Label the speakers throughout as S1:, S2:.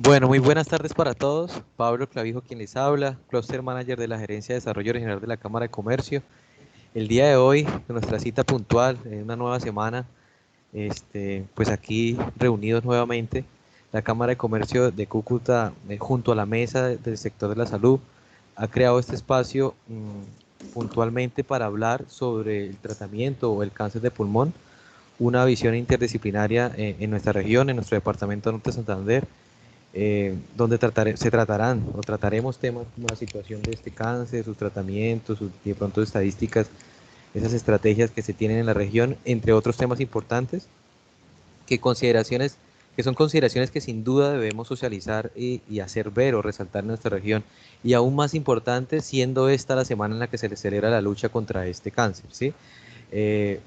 S1: Bueno, muy buenas tardes para todos. Pablo Clavijo quien les habla, Cluster Manager de la Gerencia de Desarrollo Regional de la Cámara de Comercio. El día de hoy, en nuestra cita puntual, en una nueva semana, pues aquí reunidos nuevamente, la Cámara de Comercio de Cúcuta, junto a la mesa del sector de la salud, ha creado este espacio puntualmente para hablar sobre el tratamiento o el cáncer de pulmón, una visión interdisciplinaria en nuestra región, en nuestro departamento Norte de Santander, donde se tratarán o trataremos temas como la situación de este cáncer, sus tratamientos, sus de pronto estadísticas, esas estrategias que se tienen en la región, entre otros temas importantes, que consideraciones que son consideraciones que sin duda debemos socializar y hacer ver o resaltar en nuestra región, y aún más importante siendo esta la semana en la que se le celebra la lucha contra este cáncer, ¿sí?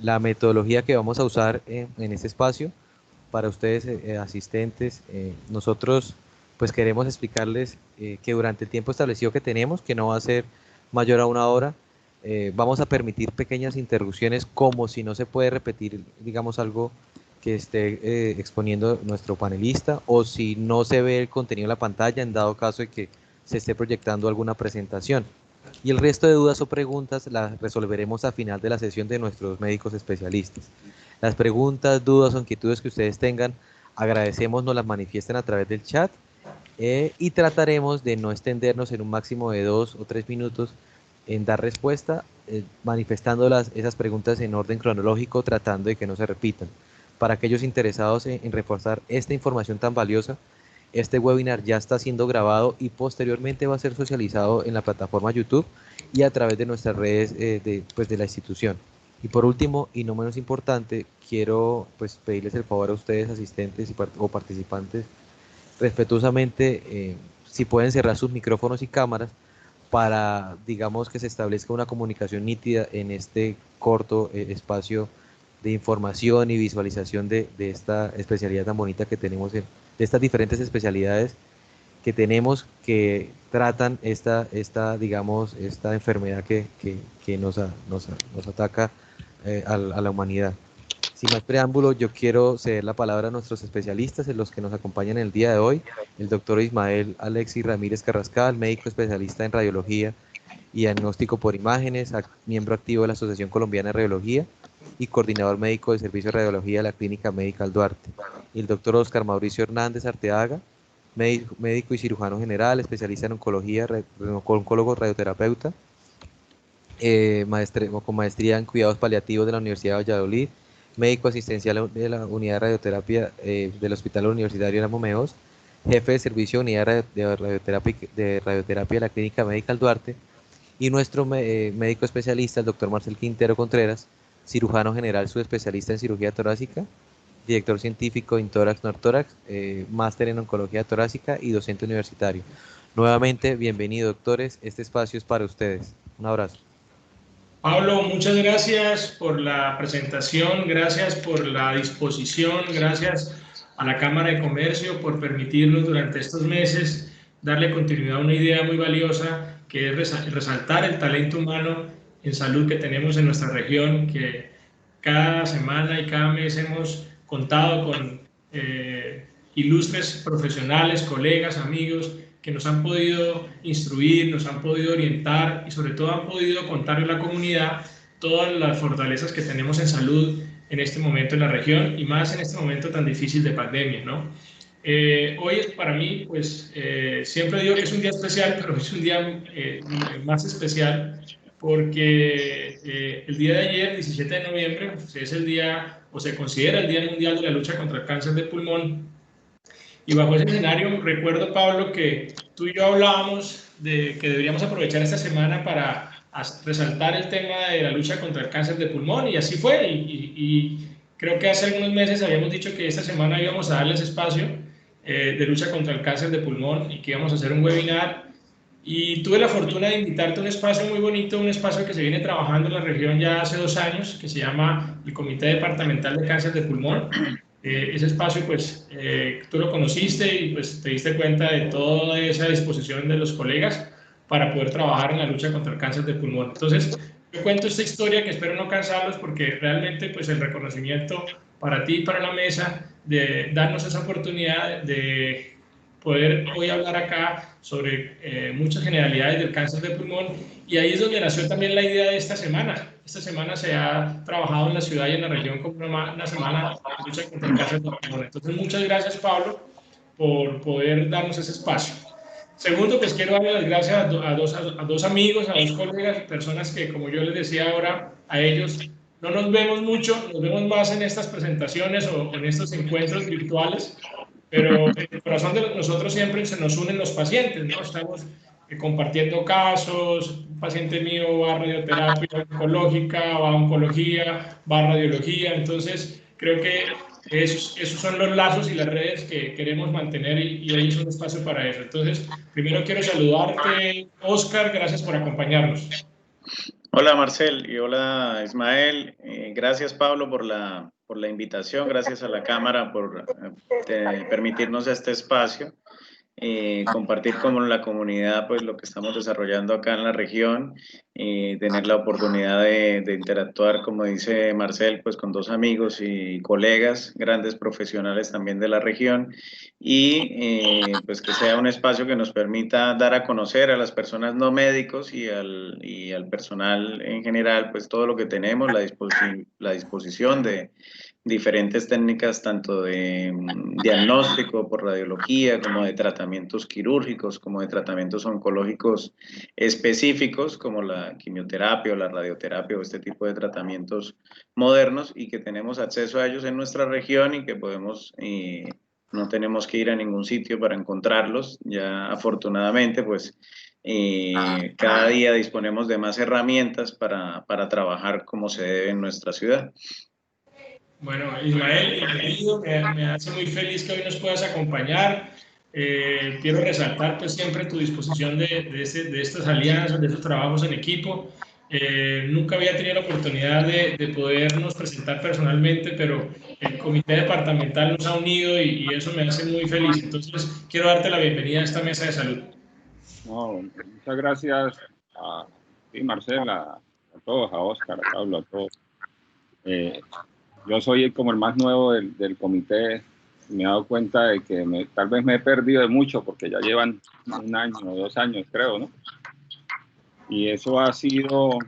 S1: La metodología que vamos a usar en este espacio para ustedes asistentes. Nosotros pues queremos explicarles que durante el tiempo establecido que tenemos, que no va a ser mayor a una hora, vamos a permitir pequeñas interrupciones como si no se puede repetir, digamos, algo que esté exponiendo nuestro panelista o si no se ve el contenido en la pantalla en dado caso de que se esté proyectando alguna presentación. Y el resto de dudas o preguntas las resolveremos a final de la sesión de nuestros médicos especialistas. Las preguntas, dudas o inquietudes que ustedes tengan, agradecemos nos las manifiesten a través del chat y trataremos de no extendernos en un máximo de 2 o 3 minutos en dar respuesta, manifestando esas preguntas en orden cronológico, tratando de que no se repitan. Para aquellos interesados en reforzar esta información tan valiosa, este webinar ya está siendo grabado y posteriormente va a ser socializado en la plataforma YouTube y a través de nuestras redes pues, de la institución. Y por último, y no menos importante, quiero pues, pedirles el favor a ustedes, asistentes o participantes, respetuosamente, si pueden cerrar sus micrófonos y cámaras para, digamos, que se establezca una comunicación nítida en este corto espacio de información y visualización de esta especialidad tan bonita que tenemos, de estas diferentes especialidades que tenemos que tratan digamos, esta enfermedad que nos ataca a la humanidad. Sin más preámbulo, yo quiero ceder la palabra a nuestros especialistas, en los que nos acompañan el día de hoy, el doctor Ismael Alexis Ramírez Carrascal, médico especialista en radiología y diagnóstico por imágenes, miembro activo de la Asociación Colombiana de Radiología y coordinador médico de servicio de radiología de la Clínica Medical Duarte. Y el doctor Oscar Mauricio Hernández Arteaga, médico y cirujano general, especialista en oncología, oncólogo radioterapeuta, con maestría en cuidados paliativos de la Universidad de Valladolid, médico asistencial de la unidad de radioterapia del Hospital Universitario de Momeos, jefe de servicio de unidad de radioterapia de la Clínica Medical Duarte, y nuestro médico especialista, el doctor Marcel Quintero Contreras, cirujano general subespecialista en cirugía torácica, director científico en tórax nortórax, máster en oncología torácica y docente universitario. Nuevamente, bienvenido, doctores. Este espacio es para ustedes. Un abrazo.
S2: Pablo, muchas gracias por la presentación, gracias por la disposición, gracias a la Cámara de Comercio por permitirnos durante estos meses darle continuidad a una idea muy valiosa que es resaltar el talento humano en salud que tenemos en nuestra región, que cada semana y cada mes hemos contado con ilustres profesionales, colegas, amigos que nos han podido instruir, nos han podido orientar y sobre todo han podido contarle a la comunidad todas las fortalezas que tenemos en salud en este momento en la región y más en este momento tan difícil de pandemia, ¿no? Hoy es para mí, pues siempre digo que es un día especial, pero es un día más especial porque el día de ayer, 17 de noviembre, pues, es el día, o se considera el Día Mundial de la Lucha contra el Cáncer de Pulmón. Y bajo ese escenario, recuerdo, Pablo, que tú y yo hablábamos de que deberíamos aprovechar esta semana para resaltar el tema de la lucha contra el cáncer de pulmón, y así fue. Y creo que hace algunos meses habíamos dicho que esta semana íbamos a darles espacio de lucha contra el cáncer de pulmón y que íbamos a hacer un webinar. Y tuve la fortuna de invitarte a un espacio muy bonito, un espacio que se viene trabajando en la región ya hace 2 años, que se llama el Comité Departamental de Cáncer de Pulmón. Ese espacio, pues, tú lo conociste y pues te diste cuenta de toda esa disposición de los colegas para poder trabajar en la lucha contra el cáncer de pulmón. Entonces, yo cuento esta historia que espero no cansarlos porque realmente, pues, el reconocimiento para ti y para la mesa de darnos esa oportunidad de poder hoy hablar acá sobre muchas generalidades del cáncer de pulmón, y ahí es donde nació también la idea de esta semana. Esta semana se ha trabajado en la ciudad y en la región como una semana de lucha contra el cáncer de pulmón. Entonces, muchas gracias, Pablo, por poder darnos ese espacio. Segundo, pues quiero darle las gracias a dos amigos, a dos colegas, personas que, como yo les decía ahora a ellos, no nos vemos mucho, nos vemos más en estas presentaciones o en estos encuentros virtuales, pero en el corazón de nosotros siempre se nos unen los pacientes, ¿no? Estamos compartiendo casos, un paciente mío va a radioterapia oncológica, va a oncología, va a radiología, entonces creo que esos son los lazos y las redes que queremos mantener, y hoy es un espacio para eso. Entonces, primero quiero saludarte, Oscar, gracias por acompañarnos.
S3: Hola Marcel y hola Ismael, gracias Pablo por la invitación, gracias a la Cámara por permitirnos este espacio. Compartir con la comunidad pues lo que estamos desarrollando acá en la región, tener la oportunidad de interactuar, como dice Marcel, pues con dos amigos y colegas, grandes profesionales también de la región, y pues que sea un espacio que nos permita dar a conocer a las personas no médicos y al personal en general pues todo lo que tenemos, la disposición de diferentes técnicas tanto de diagnóstico por radiología como de tratamientos quirúrgicos, como de tratamientos oncológicos específicos como la quimioterapia o la radioterapia o este tipo de tratamientos modernos, y que tenemos acceso a ellos en nuestra región y que podemos, no tenemos que ir a ningún sitio para encontrarlos. Ya afortunadamente pues cada día disponemos de más herramientas para trabajar como se debe en nuestra ciudad.
S2: Bueno, Ismael, bienvenido, me hace muy feliz que hoy nos puedas acompañar. Quiero resaltar pues siempre tu disposición de estas alianzas, de estos trabajos en equipo. Nunca había tenido la oportunidad de podernos presentar personalmente, pero el comité departamental nos ha unido y eso me hace muy feliz. Entonces, quiero darte la bienvenida a esta mesa de salud.
S4: No, muchas gracias a ti, Marcela, a todos, a Oscar, a Pablo, a todos. Yo soy como el más nuevo del comité. Me he dado cuenta de que tal vez me he perdido de mucho porque ya llevan 1 año o 2 años, creo, ¿no? Y eso ha sido,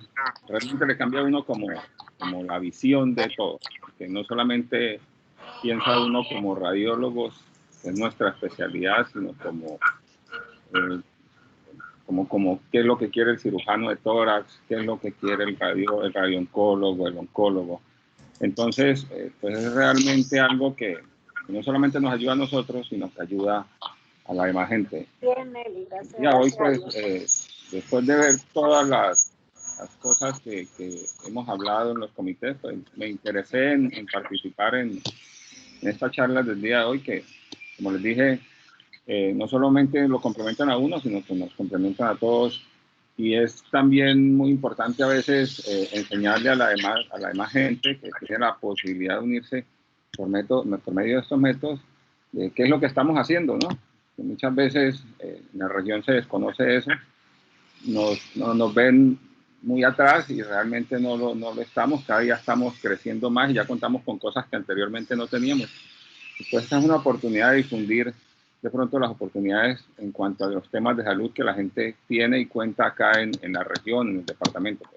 S4: realmente le cambia a uno como la visión de todo, que no solamente piensa uno como radiólogos, que es nuestra especialidad, sino como qué es lo que quiere el cirujano de tórax, qué es lo que quiere el radiooncólogo, el oncólogo. Entonces, pues es realmente algo que no solamente nos ayuda a nosotros, sino que ayuda a la demás gente.
S5: Bien, Nelly, gracias.
S4: Ya hoy, pues, después de ver todas las cosas que hemos hablado en los comités, pues me interesé en participar en esta charla del día de hoy, que, como les dije, no solamente lo complementan a uno, sino que nos complementan a todos. Y es también muy importante a veces enseñarle a la demás gente que tiene la posibilidad de unirse por medio de estos métodos, qué es lo que estamos haciendo, ¿no? Que muchas veces en la región se desconoce eso, nos ven muy atrás y realmente no lo estamos. Cada día estamos creciendo más y ya contamos con cosas que anteriormente no teníamos. Pues esta es una oportunidad de difundir de pronto las oportunidades en cuanto a los temas de salud que la gente tiene y cuenta acá en la región, en el departamento.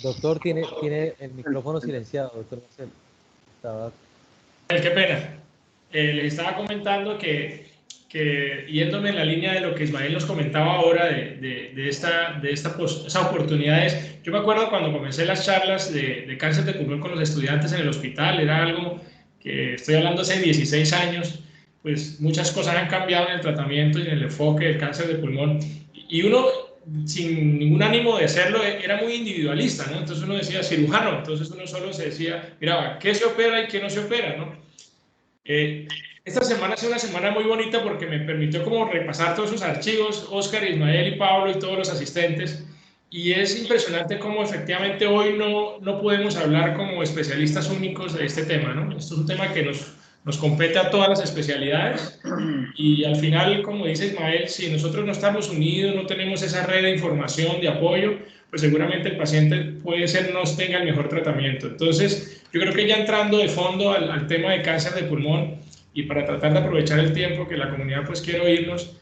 S1: Doctor, tiene el micrófono silenciado, doctor Marcel.
S2: Qué pena. Les estaba comentando que yéndome en la línea de lo que Ismael nos comentaba ahora esas oportunidades, yo me acuerdo cuando comencé las charlas de cáncer de pulmón con los estudiantes en el hospital, era algo que estoy hablando hace 16 años, pues muchas cosas han cambiado en el tratamiento y en el enfoque del cáncer de pulmón, y uno, sin ningún ánimo de hacerlo, era muy individualista, ¿no? Entonces uno decía cirujano, entonces uno solo se decía, mira, ¿qué se opera y qué no se opera, ¿no? Esta semana ha sido una semana muy bonita porque me permitió como repasar todos esos archivos, Oscar, Ismael y Pablo y todos los asistentes, y es impresionante cómo efectivamente hoy no podemos hablar como especialistas únicos de este tema, ¿no? Esto es un tema que nos compete a todas las especialidades, y al final, como dice Ismael, si nosotros no estamos unidos, no tenemos esa red de información, de apoyo, pues seguramente el paciente puede ser no tenga el mejor tratamiento. Entonces, yo creo que ya entrando de fondo al tema de cáncer de pulmón y para tratar de aprovechar el tiempo que la comunidad pues quiere oírnos,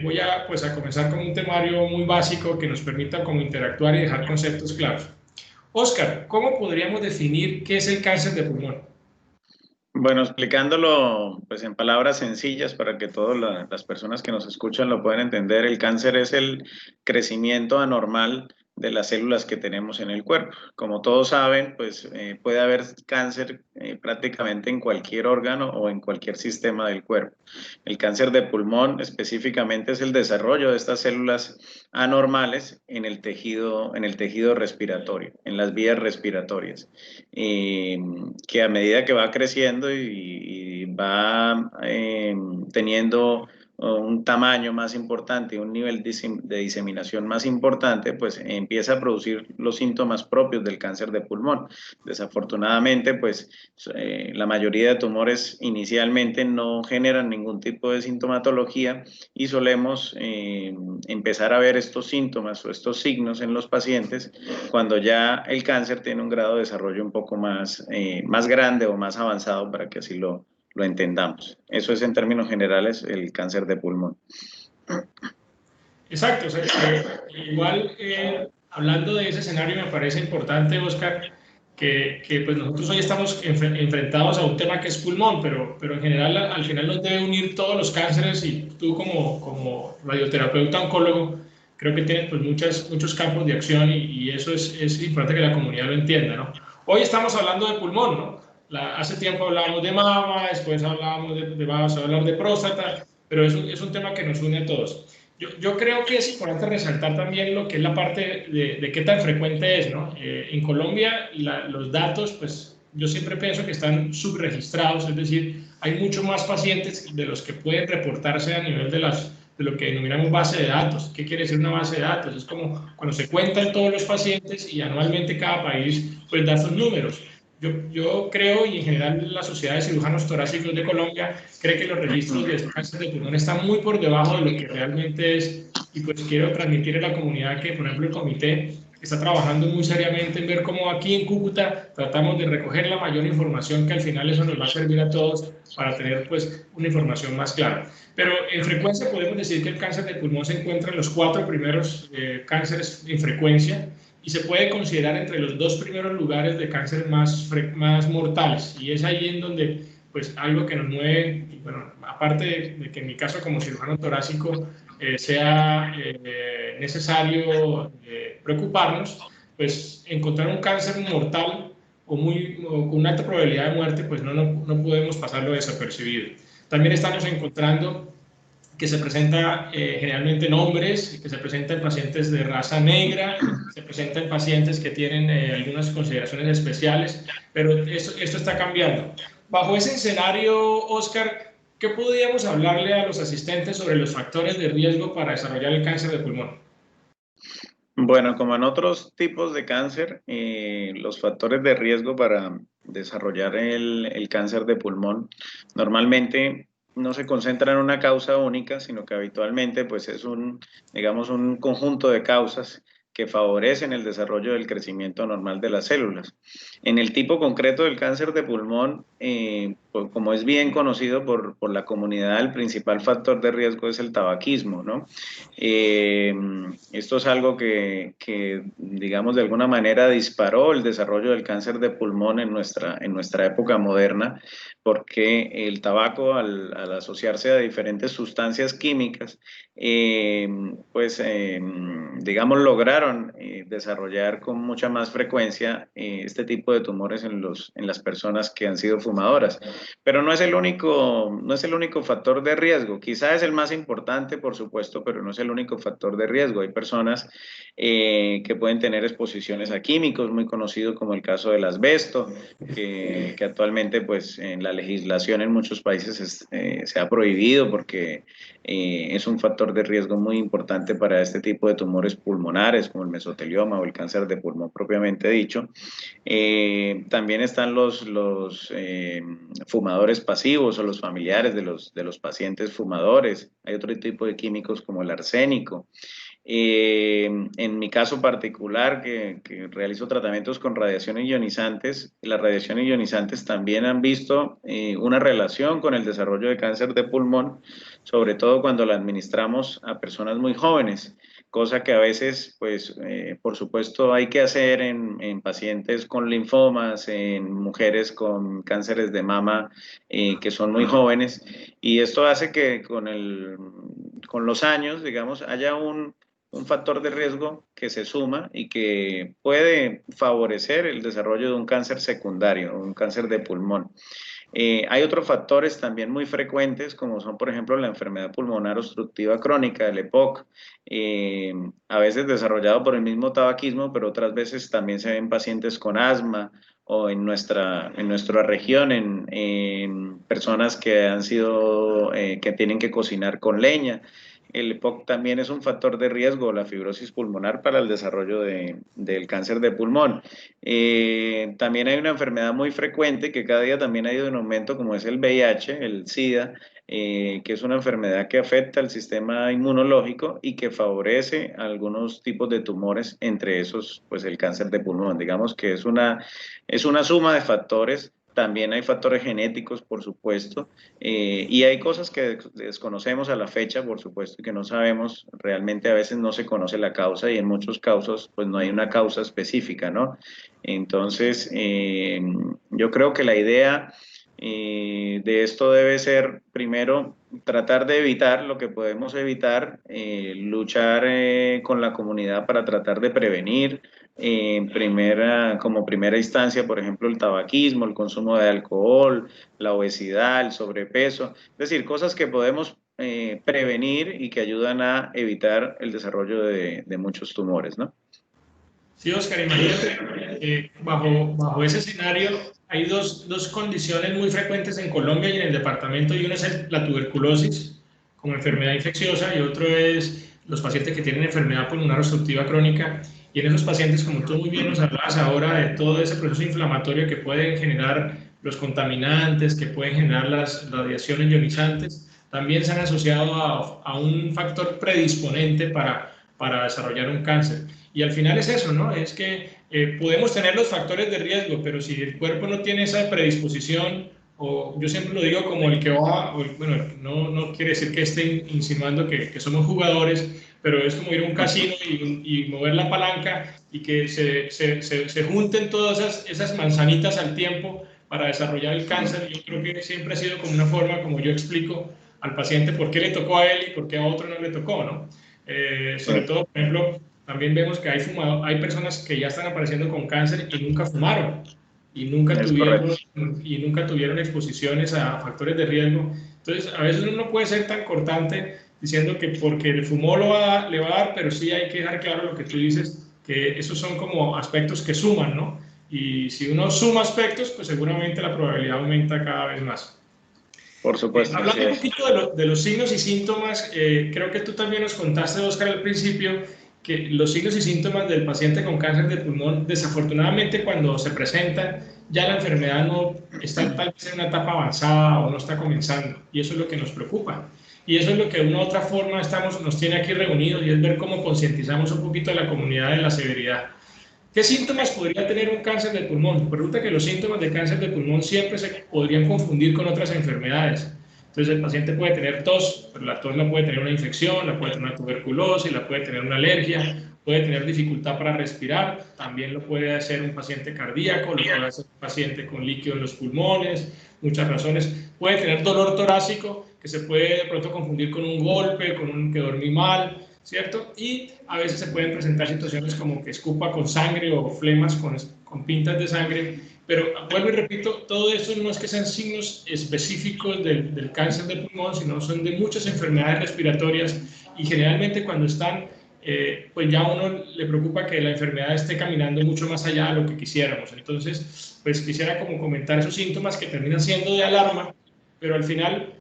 S2: voy a, pues, a comenzar con un temario muy básico que nos permita como interactuar y dejar conceptos claros. Oscar, ¿cómo podríamos definir qué es el cáncer de pulmón?
S3: Bueno, explicándolo pues en palabras sencillas para que todas las personas que nos escuchan lo puedan entender, el cáncer es el crecimiento anormal de las células que tenemos en el cuerpo. Como todos saben, pues puede haber cáncer prácticamente en cualquier órgano o en cualquier sistema del cuerpo. El cáncer de pulmón específicamente es el desarrollo de estas células anormales en el tejido respiratorio, en las vías respiratorias, que a medida que va creciendo y va teniendo un tamaño más importante, un nivel de diseminación más importante, pues empieza a producir los síntomas propios del cáncer de pulmón. Desafortunadamente, pues la mayoría de tumores inicialmente no generan ningún tipo de sintomatología y solemos empezar a ver estos síntomas o estos signos en los pacientes cuando ya el cáncer tiene un grado de desarrollo un poco más, más grande o más avanzado, para que así lo entendamos. Eso es en términos generales el cáncer de pulmón.
S2: Exacto, o sea, igual hablando de ese escenario me parece importante, Oscar, que pues nosotros hoy estamos enfrentados a un tema que es pulmón, pero en general al final nos debe unir todos los cánceres y tú como radioterapeuta oncólogo creo que tienes pues muchos campos de acción y eso es importante que la comunidad lo entienda, ¿no? Hoy estamos hablando de pulmón, ¿no? Hace tiempo hablábamos de mama, después hablábamos vamos a hablar de próstata, pero es un tema que nos une a todos. Yo creo que es importante resaltar también lo que es la parte de qué tan frecuente es, ¿no? En Colombia los datos, pues yo siempre pienso que están subregistrados, es decir, hay mucho más pacientes de los que pueden reportarse a nivel de lo que denominamos base de datos. ¿Qué quiere decir una base de datos? Es como cuando se cuentan todos los pacientes y anualmente cada país pues da sus números. Yo creo, y en general la Sociedad de Cirujanos Torácicos de Colombia cree que los registros de cáncer de pulmón están muy por debajo de lo que realmente es, y pues quiero transmitir a la comunidad que, por ejemplo, el comité está trabajando muy seriamente en ver cómo aquí en Cúcuta tratamos de recoger la mayor información, que al final eso nos va a servir a todos para tener pues una información más clara. Pero en frecuencia podemos decir que el cáncer de pulmón se encuentra en los 4 primeros cánceres en frecuencia, y se puede considerar entre los 2 primeros lugares de cáncer más mortales, y es ahí en donde pues algo que nos mueve, y bueno, aparte de que en mi caso como cirujano torácico sea necesario preocuparnos, pues encontrar un cáncer mortal o con una alta probabilidad de muerte, pues no podemos pasarlo desapercibido. También estamos encontrando que se presenta generalmente en hombres, que se presenta en pacientes de raza negra, se presenta en pacientes que tienen algunas consideraciones especiales, pero esto está cambiando. Bajo ese escenario, Oscar, ¿qué podríamos hablarle a los asistentes sobre los factores de riesgo para desarrollar el cáncer de pulmón?
S3: Bueno, como en otros tipos de cáncer, los factores de riesgo para desarrollar el cáncer de pulmón normalmente no se concentran en una causa única, sino que habitualmente pues es digamos, un conjunto de causas que favorecen el desarrollo del crecimiento normal de las células. En el tipo concreto del cáncer de pulmón, pues, como es bien conocido por la comunidad, el principal factor de riesgo es el tabaquismo, ¿no? Esto es algo que, digamos, de alguna manera disparó el desarrollo del cáncer de pulmón en nuestra época moderna, porque el tabaco, al asociarse a diferentes sustancias químicas, digamos, lograron desarrollar con mucha más frecuencia este tipo de tumores en las personas que han sido fumadoras. Pero no es el único factor de riesgo. Quizá es el más importante, por supuesto, pero no es el único factor de riesgo. Hay personas que pueden tener exposiciones a químicos, muy conocido como el caso del asbesto, que actualmente pues en la legislación en muchos países se ha prohibido porque es un factor de riesgo muy importante para este tipo de tumores pulmonares como el mesotelioma o el cáncer de pulmón propiamente dicho. También están los fumadores pasivos o los familiares de los pacientes fumadores. Hay otro tipo de químicos como el arsénico. En mi caso particular, que realizo tratamientos con radiaciones ionizantes, las radiaciones ionizantes también han visto una relación con el desarrollo de cáncer de pulmón, sobre todo cuando la administramos a personas muy jóvenes, cosa que a veces, pues, por supuesto, hay que hacer en pacientes con linfomas, en mujeres con cánceres de mama que son muy jóvenes, y esto hace que con los años, digamos, haya un factor de riesgo que se suma y que puede favorecer el desarrollo de un cáncer secundario, un cáncer de pulmón. Hay otros factores también muy frecuentes, como son, por ejemplo, la enfermedad pulmonar obstructiva crónica, el EPOC, a veces desarrollado por el mismo tabaquismo, pero otras veces también se ven pacientes con asma o en nuestra región, en personas que han sido, que tienen que cocinar con leña. El EPOC también es un factor de riesgo, la fibrosis pulmonar, para el desarrollo del cáncer de pulmón. También hay una enfermedad muy frecuente que cada día también ha ido en aumento, como es el VIH, el SIDA, que es una enfermedad que afecta al sistema inmunológico y que favorece algunos tipos de tumores, entre esos, pues el cáncer de pulmón. Digamos que es una suma de factores. También hay factores genéticos, por supuesto, y hay cosas que desconocemos a la fecha, por supuesto, y que no sabemos, realmente a veces no se conoce la causa y en muchos casos pues no hay una causa específica, ¿no? Entonces, yo creo que la idea de esto debe ser, primero, tratar de evitar lo que podemos evitar, luchar con la comunidad para tratar de prevenir, como primera instancia, por ejemplo, el tabaquismo, el consumo de alcohol, la obesidad, el sobrepeso, es decir, cosas que podemos prevenir y que ayudan a evitar el desarrollo de muchos tumores, ¿no?
S2: Sí, Oscar, imagínate, bajo ese escenario hay dos condiciones muy frecuentes en Colombia y en el departamento, y una es la tuberculosis como enfermedad infecciosa y otro es los pacientes que tienen enfermedad pulmonar obstructiva crónica. Y en esos pacientes, como tú muy bien nos hablabas ahora, de todo ese proceso inflamatorio que pueden generar los contaminantes, que pueden generar las radiaciones ionizantes, también se han asociado a un factor predisponente para desarrollar un cáncer. Y al final es eso, ¿no? Es que podemos tener los factores de riesgo, pero si el cuerpo no tiene esa predisposición, o yo siempre lo digo como el que va, bueno, no quiere decir que esté insinuando que somos jugadores, pero es como ir a un casino y mover la palanca y que se junten todas esas manzanitas al tiempo para desarrollar el cáncer. Yo creo que siempre ha sido como una forma, como yo explico al paciente por qué le tocó a él y por qué a otro no le tocó, ¿no? Sobre todo, por ejemplo, también vemos que hay personas que ya están apareciendo con cáncer y nunca fumaron y nunca tuvieron exposiciones a factores de riesgo. Entonces, a veces uno no puede ser tan cortante diciendo que porque el fumó le va a dar, pero sí hay que dejar claro lo que tú dices, que esos son como aspectos que suman, ¿no? Y si uno suma aspectos, pues seguramente la probabilidad aumenta cada vez más.
S3: Por supuesto.
S2: Hablando un poquito de los signos y síntomas, creo que tú también nos contaste, Oscar, al principio, que los signos y síntomas del paciente con cáncer de pulmón, desafortunadamente cuando se presentan, ya la enfermedad no está tal vez en una etapa avanzada o no está comenzando, y eso es lo que nos preocupa. Y eso es lo que de una u otra forma nos tiene aquí reunidos, y es ver cómo concientizamos un poquito a la comunidad de la severidad. ¿Qué síntomas podría tener un cáncer de pulmón? Resulta que los síntomas de cáncer de pulmón siempre se podrían confundir con otras enfermedades. Entonces el paciente puede tener tos, pero la tos la puede tener una infección, la puede tener una tuberculosis, la puede tener una alergia, puede tener dificultad para respirar, también lo puede hacer un paciente cardíaco, lo puede hacer un paciente con líquido en los pulmones, muchas razones. Puede tener dolor torácico, que se puede de pronto confundir con un golpe, con un que dormí mal, ¿cierto? Y a veces se pueden presentar situaciones como que escupa con sangre o flemas con pintas de sangre, pero vuelvo y repito, todo esto no es que sean signos específicos del cáncer de pulmón, sino son de muchas enfermedades respiratorias y generalmente cuando están, pues ya a uno le preocupa que la enfermedad esté caminando mucho más allá de lo que quisiéramos. Entonces, pues quisiera como comentar esos síntomas que terminan siendo de alarma, pero al final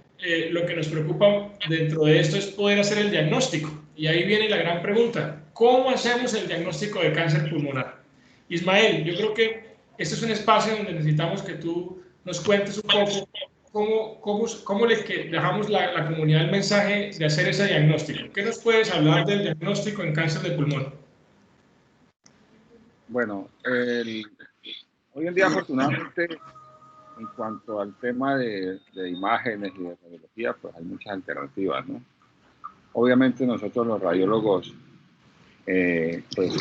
S2: lo que nos preocupa dentro de esto es poder hacer el diagnóstico. Y ahí viene la gran pregunta, ¿cómo hacemos el diagnóstico de cáncer pulmonar? Ismael, yo creo que este es un espacio donde necesitamos que tú nos cuentes un poco cómo dejamos la comunidad el mensaje de hacer ese diagnóstico? ¿Qué nos puedes hablar del diagnóstico en cáncer de pulmón?
S4: Bueno, hoy en día afortunadamente en cuanto al tema de imágenes y de radiología, pues hay muchas alternativas, ¿no? Obviamente nosotros los radiólogos, pues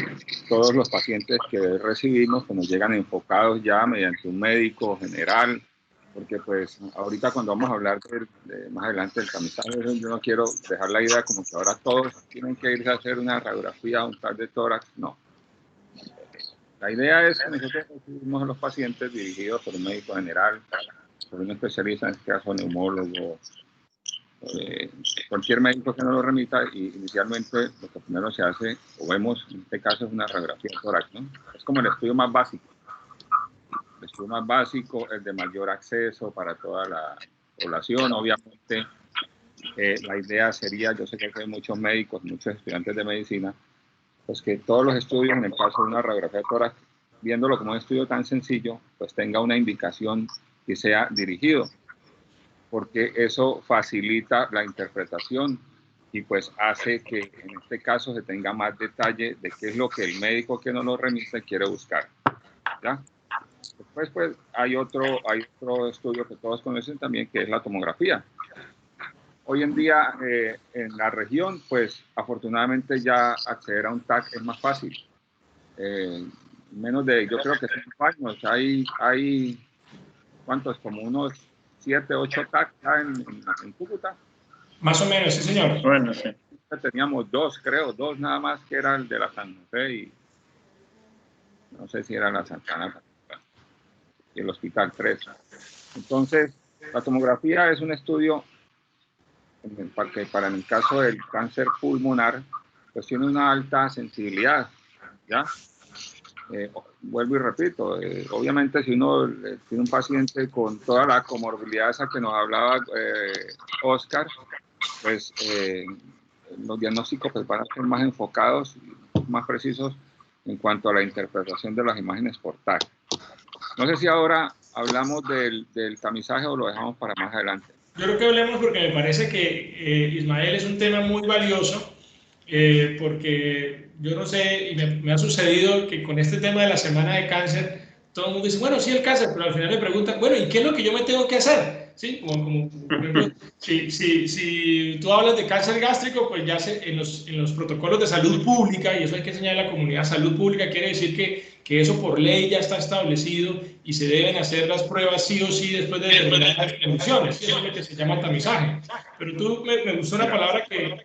S4: todos los pacientes que recibimos pues nos llegan enfocados ya mediante un médico general, porque pues ahorita cuando vamos a hablar más adelante del tamizaje, yo no quiero dejar la idea como que ahora todos tienen que irse a hacer una radiografía, un TAC de tórax, no. La idea es que nosotros recibimos a los pacientes dirigidos por un médico general, por un especialista, en este caso neumólogo, cualquier médico que nos lo remita, y inicialmente lo que primero se hace, o vemos en este caso, es una radiografía de tórax, ¿no? Es como el estudio más básico. El estudio más básico, el de mayor acceso para toda la población. Obviamente, la idea sería, yo sé que hay muchos médicos, muchos estudiantes de medicina, pues que todos los estudios, en el caso de una radiografía de tórax, viéndolo como un estudio tan sencillo, pues tenga una indicación y sea dirigido, porque eso facilita la interpretación y pues hace que en este caso se tenga más detalle de qué es lo que el médico que nos lo remite quiere buscar, ¿ya? Después pues hay otro estudio que todos conocen también, que es la tomografía. Hoy en día en la región, pues afortunadamente ya acceder a un TAC es más fácil. Menos de, yo creo que 5 años, hay ¿cuántos? Como unos 7, 8 TAC ya en Cúcuta.
S2: Más o menos, sí, señor.
S3: Bueno, sí.
S4: Teníamos 2, creo, 2 nada más, que era el de la San José y no sé si era la Santana y el Hospital 3. Entonces, la tomografía es un estudio que para el caso del cáncer pulmonar, pues tiene una alta sensibilidad, ¿ya? Vuelvo y repito, obviamente si uno tiene un paciente con toda la comorbilidad esa que nos hablaba Oscar, pues los diagnósticos pues, van a ser más enfocados y más precisos en cuanto a la interpretación de las imágenes por TAC. No sé si ahora hablamos del tamizaje o lo dejamos para más adelante.
S2: Yo creo que hablemos porque me parece que Ismael es un tema muy valioso, porque yo no sé, y me ha sucedido que con este tema de la semana de cáncer, todo el mundo dice, bueno, sí, el cáncer, pero al final me preguntan, bueno, ¿y qué es lo que yo me tengo que hacer? ¿Sí? Como por ejemplo, si tú hablas de cáncer gástrico, pues ya en los protocolos de salud pública, y eso hay que enseñar a la comunidad, salud pública quiere decir que eso por ley ya está establecido y se deben hacer las pruebas sí o sí después de determinadas condiciones. Eso es lo que se llama tamizaje. Pero tú me gustó una palabra que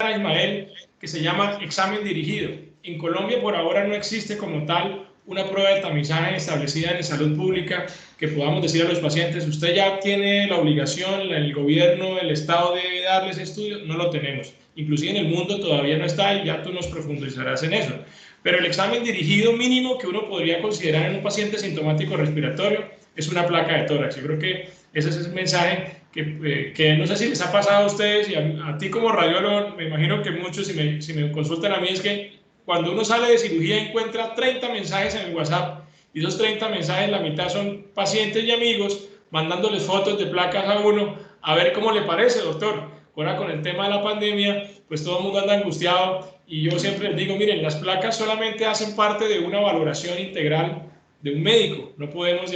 S2: Ismael, que se llama examen dirigido. En Colombia por ahora no existe como tal una prueba de tamizaje establecida en salud pública que podamos decir a los pacientes, usted ya tiene la obligación, el gobierno, el Estado debe darles estudio. No lo tenemos. Inclusive en el mundo todavía no está y ya tú nos profundizarás en eso. Pero el examen dirigido mínimo que uno podría considerar en un paciente sintomático respiratorio es una placa de tórax. Yo creo que ese es el mensaje que no sé si les ha pasado a ustedes y a ti como radiólogo, me imagino que muchos, si me consultan a mí, es que cuando uno sale de cirugía encuentra 30 mensajes en el WhatsApp y esos 30 mensajes, la mitad son pacientes y amigos mandándoles fotos de placas a uno a ver cómo le parece, doctor. Ahora con el tema de la pandemia, pues todo el mundo anda angustiado y yo siempre les digo, miren, las placas solamente hacen parte de una valoración integral de un médico. No podemos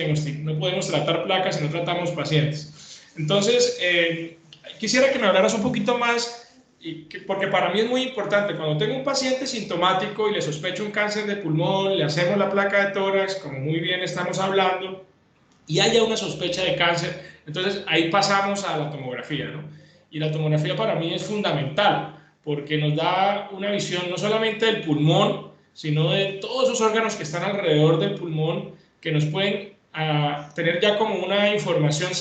S2: tratar placas si no tratamos pacientes. Entonces, quisiera que me hablaras un poquito más, porque para mí es muy importante. Cuando tengo un paciente sintomático y le sospecho un cáncer de pulmón, le hacemos la placa de tórax, como muy bien estamos hablando, y haya una sospecha de cáncer, entonces ahí pasamos a la tomografía, ¿no? Y la tomografía para mí es fundamental, porque nos da una visión no solamente del pulmón, sino de todos esos órganos que están alrededor del pulmón, que nos pueden tener ya como una información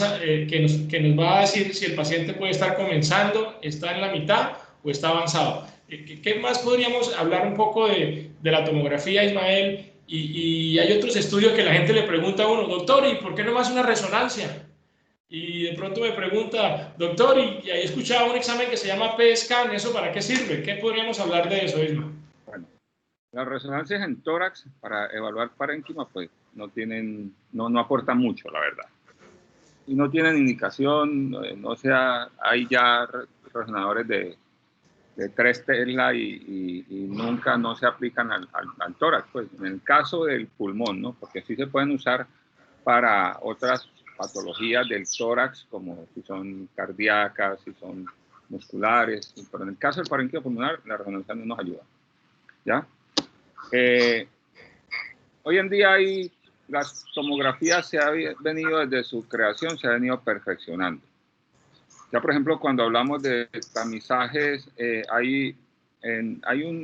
S2: que nos va a decir si el paciente puede estar comenzando, está en la mitad o está avanzado. ¿Qué más podríamos hablar un poco de la tomografía, Ismael? Y hay otros estudios que la gente le pregunta a uno, doctor, ¿y por qué no más una resonancia? Y de pronto me pregunta, doctor, y he escuchado un examen que se llama PET-scan, ¿eso para qué sirve? ¿Qué podríamos hablar de eso, Isma?
S4: Bueno, las resonancias en tórax para evaluar parénquima, pues no aportan mucho, la verdad. y no tienen indicación, no sea, hay ya resonadores de 3 Tesla y nunca no se aplican al tórax, pues en el caso del pulmón, ¿no? Porque sí se pueden usar para otras patologías del tórax, como si son cardíacas, si son musculares, pero en el caso del parénquima pulmonar, la resonancia no nos ayuda, ¿ya? Hoy en día las tomografías se ha venido desde su creación, se ha venido perfeccionando. Ya, por ejemplo, cuando hablamos de tamizajes, en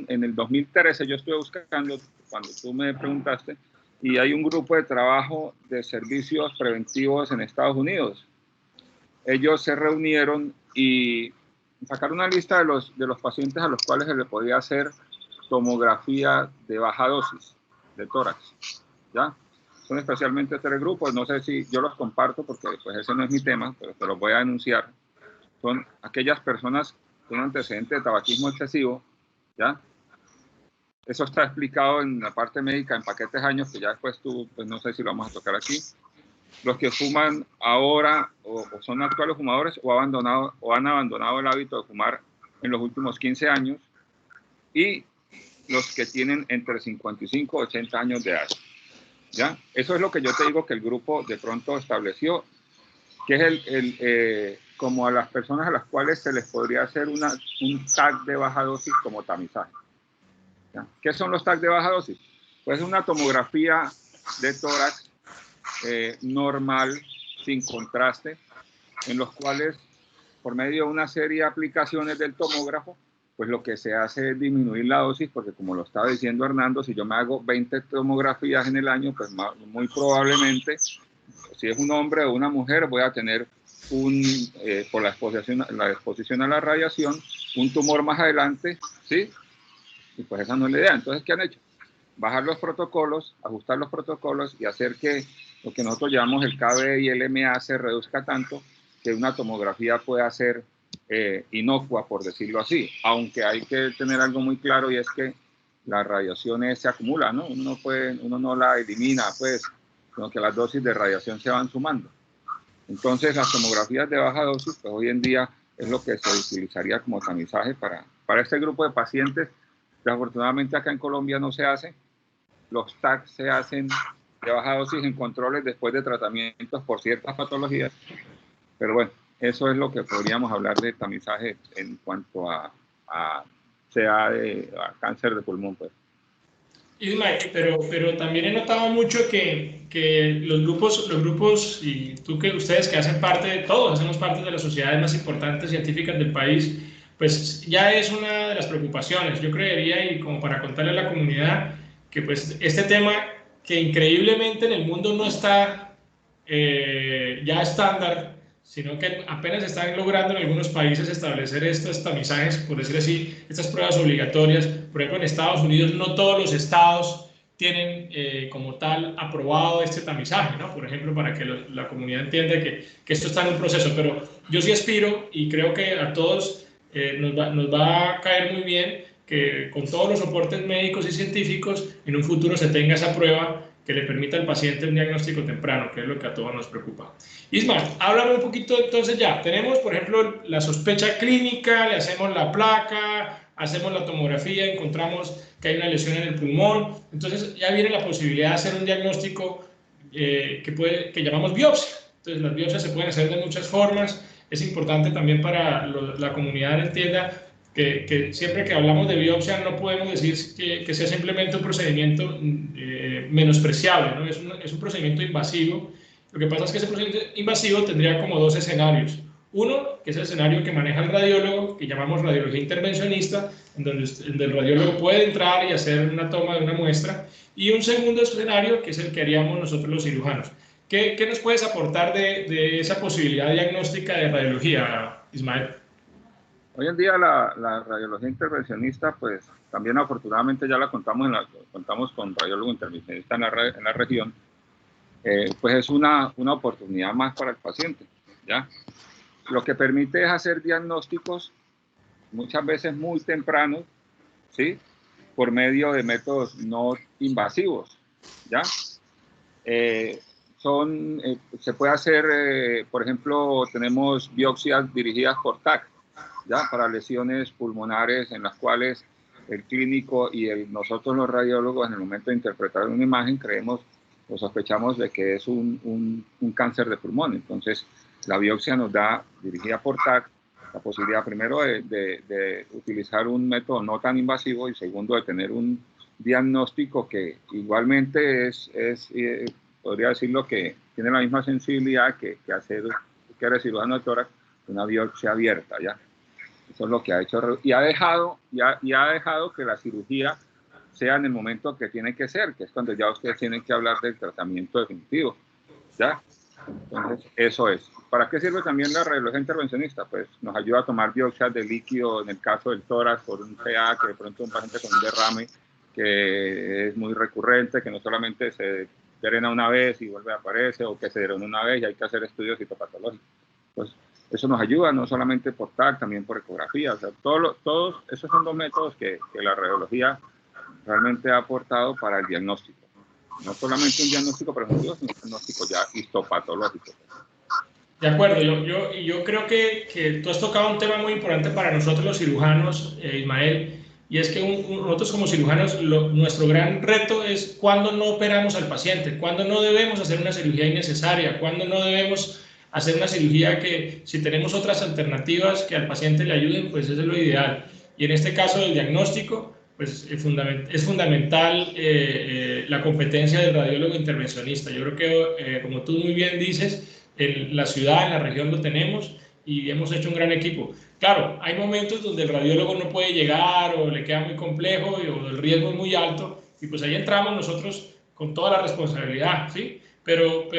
S4: el 2013 yo estuve buscando, cuando tú me preguntaste, y hay un grupo de trabajo de servicios preventivos en Estados Unidos. Ellos se reunieron y sacaron una lista de los pacientes a los cuales se le podía hacer tomografía de baja dosis de tórax, ¿ya? Son especialmente 3 grupos, no sé si yo los comparto porque pues ese no es mi tema, pero te los voy a denunciar. Son aquellas personas con antecedente de tabaquismo excesivo, ¿ya? Eso está explicado en la parte médica en paquetes años, que ya después tú, pues no sé si lo vamos a tocar aquí. Los que fuman ahora o son actuales fumadores o han abandonado el hábito de fumar en los últimos 15 años, y los que tienen entre 55 y 80 años de edad, ¿ya? Eso es lo que yo te digo que el grupo de pronto estableció, que es como a las personas a las cuales se les podría hacer un TAC de baja dosis como tamizaje, ¿ya? ¿Qué son los TAC de baja dosis? Pues una tomografía de tórax normal, sin contraste, en los cuales, por medio de una serie de aplicaciones del tomógrafo, pues lo que se hace es disminuir la dosis, porque como lo estaba diciendo Hernando, si yo me hago 20 tomografías en el año, pues muy probablemente, si es un hombre o una mujer, voy a tener por la exposición a la radiación, un tumor más adelante, ¿sí? Y pues esa no es la idea. Entonces, ¿qué han hecho? Bajar los protocolos, ajustar los protocolos y hacer que lo que nosotros llamamos el KB y el MA se reduzca tanto que una tomografía pueda ser inocua, por decirlo así. Aunque hay que tener algo muy claro, y es que la radiación se acumula, ¿no? Uno no la elimina, pues, sino que las dosis de radiación se van sumando. Entonces, las tomografías de baja dosis, pues hoy en día es lo que se utilizaría como tamizaje para este grupo de pacientes. Desafortunadamente acá en Colombia no se hace. Los TAC se hacen de baja dosis en controles después de tratamientos por ciertas patologías. Pero bueno, eso es lo que podríamos hablar de tamizaje en cuanto a cáncer de pulmón, pues.
S2: Ismael, pero también he notado mucho que los grupos y ustedes que hacen parte de todos, hacemos parte de las sociedades más importantes científicas del país, pues ya es una de las preocupaciones. Yo creería, y como para contarle a la comunidad, que pues este tema que increíblemente en el mundo no está ya estándar, sino que apenas están logrando en algunos países establecer estos tamizajes, por decir así, estas pruebas obligatorias. Por ejemplo, en Estados Unidos no todos los estados tienen como tal aprobado este tamizaje, ¿no? Por ejemplo, para que la comunidad entienda que esto está en un proceso, pero yo sí aspiro y creo que a todos nos va a caer muy bien que con todos los soportes médicos y científicos en un futuro se tenga esa prueba que le permita al paciente un diagnóstico temprano, que es lo que a todos nos preocupa. Isma, háblame un poquito entonces ya. Tenemos, por ejemplo, la sospecha clínica, le hacemos la placa, hacemos la tomografía, encontramos que hay una lesión en el pulmón, entonces ya viene la posibilidad de hacer un diagnóstico que llamamos biopsia. Entonces las biopsias se pueden hacer de muchas formas. Es importante también para la comunidad entienda que siempre que hablamos de biopsia no podemos decir que sea simplemente un procedimiento menospreciable, ¿no? Es un procedimiento invasivo. Lo que pasa es que ese procedimiento invasivo tendría como 2 escenarios. Uno, que es el escenario que maneja el radiólogo, que llamamos radiología intervencionista, en donde el radiólogo puede entrar y hacer una toma de una muestra. Y un segundo escenario, que es el que haríamos nosotros los cirujanos. ¿Qué nos puedes aportar de esa posibilidad diagnóstica de radiología, Ismael?
S4: Hoy en día la radiología intervencionista, pues también afortunadamente ya la contamos con radiólogo intervencionista en la región, pues es una oportunidad más para el paciente, ¿ya? Lo que permite es hacer diagnósticos muchas veces muy tempranos, ¿sí? Por medio de métodos no invasivos, ¿ya? se puede hacer, por ejemplo, tenemos biopsias dirigidas por TAC, ¿ya? Para lesiones pulmonares en las cuales el clínico y nosotros los radiólogos en el momento de interpretar una imagen creemos o sospechamos de que es un cáncer de pulmón. Entonces la biopsia nos da, dirigida por TAC, la posibilidad primero de utilizar un método no tan invasivo y segundo de tener un diagnóstico que igualmente podría decirlo que tiene la misma sensibilidad que el cirujano de tórax, una biopsia abierta, ¿ya? Eso es lo que ha hecho y ha dejado que la cirugía sea en el momento que tiene que ser, que es cuando ya ustedes tienen que hablar del tratamiento definitivo, ¿ya? Entonces, eso es. ¿Para qué sirve también la radiología intervencionista? Pues nos ayuda a tomar biopsias de líquido en el caso del tórax por un PA, que de pronto un paciente con un derrame que es muy recurrente, que no solamente se drena una vez y vuelve a aparecer, o que se drena una vez y hay que hacer estudios citopatológicos. Pues eso nos ayuda no solamente por TAC, también por ecografía. O sea, todos esos son dos métodos que la radiología realmente ha aportado para el diagnóstico. No solamente un diagnóstico preventivo, sino un diagnóstico ya histopatológico.
S2: De acuerdo, yo creo que tú has tocado un tema muy importante para nosotros los cirujanos, Ismael, y es que nosotros como cirujanos, nuestro gran reto es cuándo no operamos al paciente, cuándo no debemos hacer una cirugía innecesaria, cuándo no debemos hacer una cirugía que si tenemos otras alternativas que al paciente le ayuden, pues eso es lo ideal. Y en este caso del diagnóstico, pues es fundamental la competencia del radiólogo intervencionista. Yo creo que, como tú muy bien dices, en la ciudad, en la región lo tenemos y hemos hecho un gran equipo. Claro, hay momentos donde el radiólogo no puede llegar o le queda muy complejo o el riesgo es muy alto y pues ahí entramos nosotros con toda la responsabilidad, ¿sí? Pero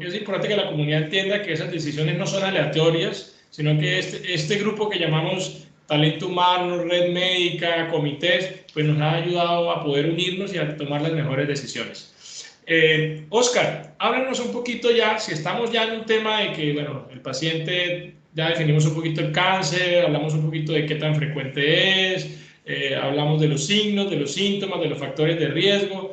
S2: es importante que la comunidad entienda que esas decisiones no son aleatorias, sino que este grupo que llamamos talento humano, red médica, comités, pues nos ha ayudado a poder unirnos y a tomar las mejores decisiones. Oscar, háblanos un poquito ya, si estamos ya en un tema de que, bueno, el paciente, ya definimos un poquito el cáncer, hablamos un poquito de qué tan frecuente es, hablamos de los signos, de los síntomas, de los factores de riesgo,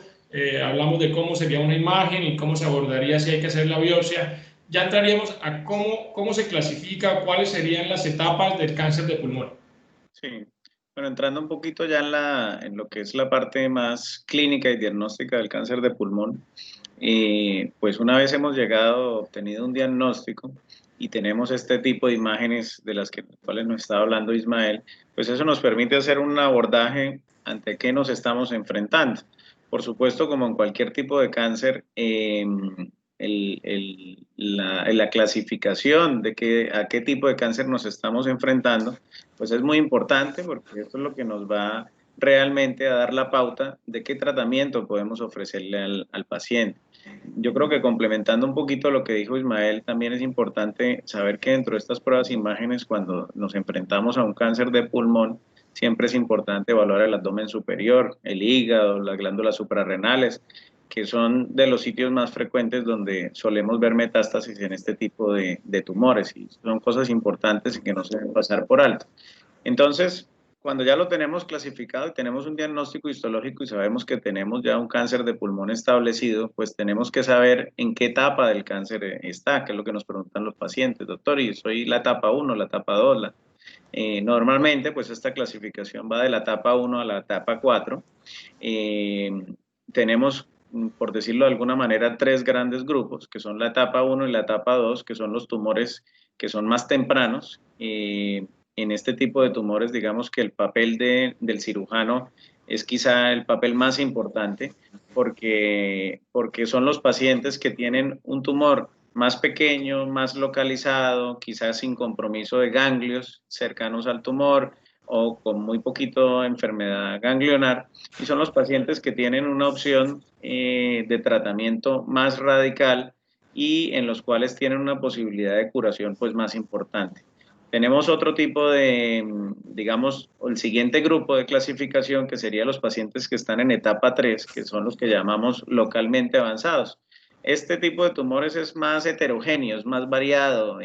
S2: hablamos de cómo sería una imagen y cómo se abordaría si hay que hacer la biopsia. Ya entraríamos a cómo se clasifica, cuáles serían las etapas del cáncer de pulmón.
S3: Sí, bueno, entrando un poquito ya en lo que es la parte más clínica y diagnóstica del cáncer de pulmón, pues una vez hemos llegado, obtenido un diagnóstico y tenemos este tipo de imágenes de las cuales nos estaba hablando Ismael, pues eso nos permite hacer un abordaje ante qué nos estamos enfrentando. Por supuesto, como en cualquier tipo de cáncer, la clasificación de a qué tipo de cáncer nos estamos enfrentando, pues es muy importante porque esto es lo que nos va realmente a dar la pauta de qué tratamiento podemos ofrecerle al paciente. Yo creo que complementando un poquito lo que dijo Ismael, también es importante saber que dentro de estas pruebas e imágenes, cuando nos enfrentamos a un cáncer de pulmón, siempre es importante evaluar el abdomen superior, el hígado, las glándulas suprarrenales, que son de los sitios más frecuentes donde solemos ver metástasis en este tipo de tumores, y son cosas importantes que no se deben pasar por alto. Entonces, cuando ya lo tenemos clasificado y tenemos un diagnóstico histológico y sabemos que tenemos ya un cáncer de pulmón establecido, pues tenemos que saber en qué etapa del cáncer está, que es lo que nos preguntan los pacientes. Doctor, ¿y soy la etapa 1, la etapa 2? Normalmente, pues esta clasificación va de la etapa 1 a la etapa 4. Tenemos, por decirlo de alguna manera, tres grandes grupos, que son la etapa 1 y la etapa 2, que son los tumores que son más tempranos. En este tipo de tumores, digamos que el papel del cirujano es quizá el papel más importante, porque son los pacientes que tienen un tumor más pequeño, más localizado, quizás sin compromiso de ganglios cercanos al tumor o con muy poquito enfermedad ganglionar, y son los pacientes que tienen una opción de tratamiento más radical y en los cuales tienen una posibilidad de curación pues más importante. Tenemos otro tipo de, digamos, el siguiente grupo de clasificación, que sería los pacientes que están en etapa 3, que son los que llamamos localmente avanzados. Este tipo de tumores es más heterogéneo, es más variado.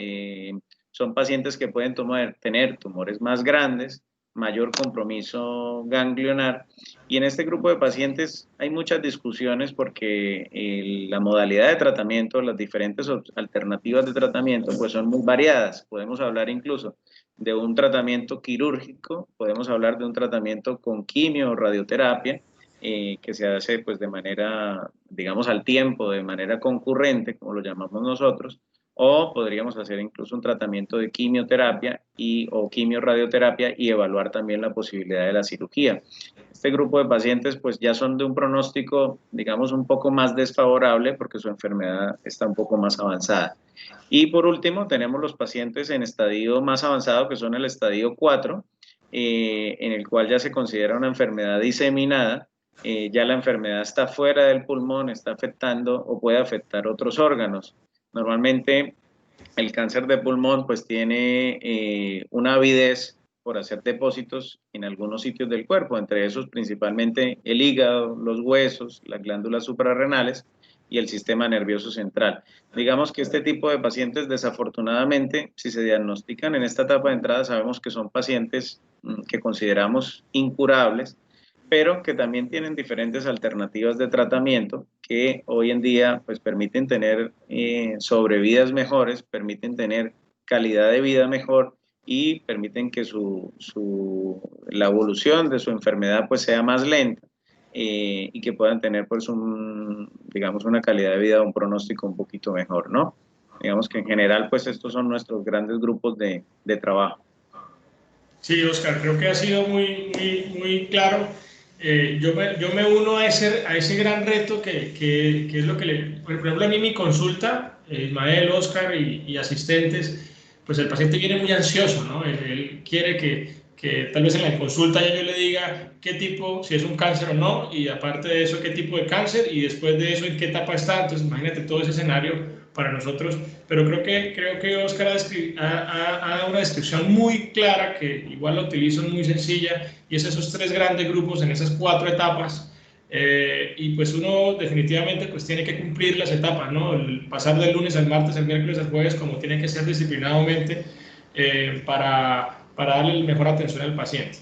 S3: Son pacientes que pueden tener tumores más grandes, mayor compromiso ganglionar. Y en este grupo de pacientes hay muchas discusiones porque la modalidad de tratamiento, las diferentes alternativas de tratamiento, pues son muy variadas. Podemos hablar incluso de un tratamiento quirúrgico, podemos hablar de un tratamiento con quimio o radioterapia, que se hace pues de manera, digamos, al tiempo, de manera concurrente, como lo llamamos nosotros, o podríamos hacer incluso un tratamiento de quimioterapia o quimioradioterapia y evaluar también la posibilidad de la cirugía. Este grupo de pacientes pues ya son de un pronóstico, digamos, un poco más desfavorable porque su enfermedad está un poco más avanzada. Y por último, tenemos los pacientes en estadio más avanzado, que son el estadio 4, en el cual ya se considera una enfermedad diseminada. Ya la enfermedad está fuera del pulmón, está afectando o puede afectar otros órganos. Normalmente el cáncer de pulmón pues tiene una avidez por hacer depósitos en algunos sitios del cuerpo, entre esos principalmente el hígado, los huesos, las glándulas suprarrenales y el sistema nervioso central. Digamos que este tipo de pacientes, desafortunadamente, si se diagnostican en esta etapa de entrada, sabemos que son pacientes que consideramos incurables, pero que también tienen diferentes alternativas de tratamiento que hoy en día pues permiten tener sobrevidas mejores, permiten tener calidad de vida mejor y permiten que la evolución de su enfermedad pues sea más lenta, y que puedan tener pues digamos una calidad de vida, un pronóstico un poquito mejor, ¿no? Digamos que en general pues estos son nuestros grandes grupos de trabajo.
S2: Sí, Oscar, creo que ha sido muy claro. Yo me uno a ese gran reto que es lo que por ejemplo, a mí mi consulta, Ismael, Oscar y asistentes, pues el paciente viene muy ansioso, ¿no? Él quiere que tal vez en la consulta ya yo le diga qué tipo, si es un cáncer o no, y aparte de eso, qué tipo de cáncer, y después de eso, en qué etapa está. Entonces, imagínate todo ese escenario para nosotros, pero creo que Oscar ha dado una descripción muy clara, que igual la utilizo, muy sencilla, y es esos tres grandes grupos en esas cuatro etapas. Y pues uno definitivamente pues tiene que cumplir las etapas, ¿no? El pasar del lunes al martes, al miércoles al jueves, como tiene que ser disciplinadamente, para darle mejor atención al paciente.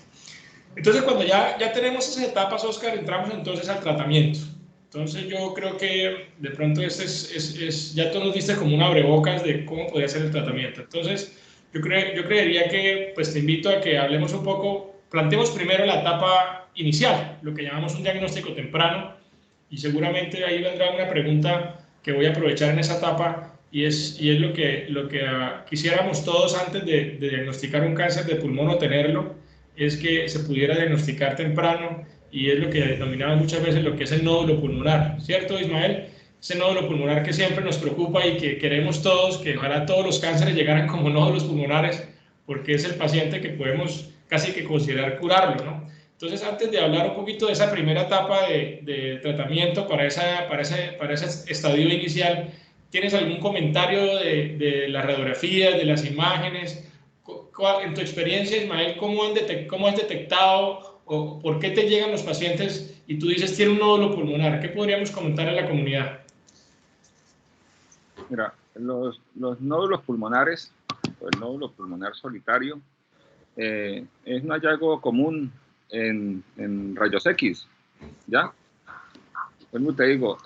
S2: Entonces, cuando ya tenemos esas etapas, Oscar, entramos entonces al tratamiento. Entonces, yo creo que de pronto ya tú nos diste como un abrebocas de cómo podría ser el tratamiento. Entonces, yo creería que pues te invito a que hablemos un poco, planteemos primero la etapa inicial, lo que llamamos un diagnóstico temprano, y seguramente ahí vendrá una pregunta que voy a aprovechar en esa etapa, y es lo que quisiéramos todos antes de diagnosticar un cáncer de pulmón o tenerlo, es que se pudiera diagnosticar temprano, y es lo que denominamos muchas veces lo que es el nódulo pulmonar, ¿cierto, Ismael? Ese nódulo pulmonar que siempre nos preocupa y que queremos todos, que ojalá todos los cánceres llegaran como nódulos pulmonares, porque es el paciente que podemos casi que considerar curarlo, ¿no? Entonces, antes de hablar un poquito de esa primera etapa de tratamiento para ese estadio inicial, ¿tienes algún comentario de las radiografías, de las imágenes? En tu experiencia, Ismael, ¿cómo has detectado o por qué te llegan los pacientes y tú dices tiene un nódulo pulmonar? ¿Qué podríamos comentar a la comunidad?
S4: Mira, los nódulos pulmonares, o el nódulo pulmonar solitario, es un hallazgo común en rayos X, ¿ya? Como te digo,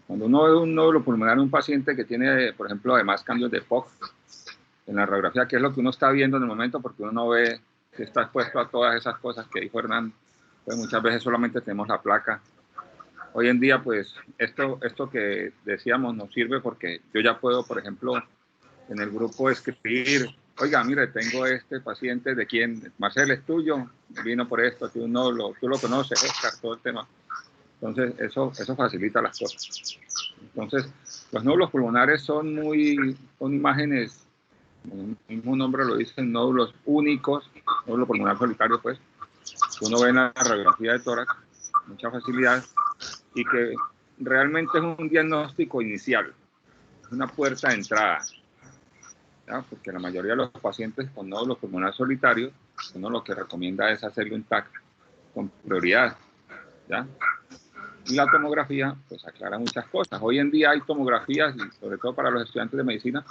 S4: cuando uno ve un nódulo pulmonar en un paciente que tiene, por ejemplo, además cambios de POC en la radiografía, que es lo que uno está viendo en el momento, porque uno no ve que está expuesto a todas esas cosas que dijo Hernán, pues muchas veces solamente tenemos la placa. Hoy en día, pues, esto que decíamos nos sirve porque yo ya puedo, por ejemplo, en el grupo escribir, oiga, mire, tengo este paciente de quien, Marcel, es tuyo, vino por esto, tú lo conoces, Oscar, todo el tema. Entonces, eso facilita las cosas. Entonces, los nódulos pulmonares son imágenes, el mismo nombre lo dice, nódulos únicos, nódulo pulmonar solitario, pues, uno ve en la radiografía de tórax, mucha facilidad, y que realmente es un diagnóstico inicial, es una puerta de entrada, ¿ya? Porque la mayoría de los pacientes con nódulos pulmonar solitarios, uno lo que recomienda es hacerlo un TAC con prioridad, ¿ya? Y la tomografía, pues aclara muchas cosas. Hoy en día hay tomografías, y sobre todo para los estudiantes de medicina,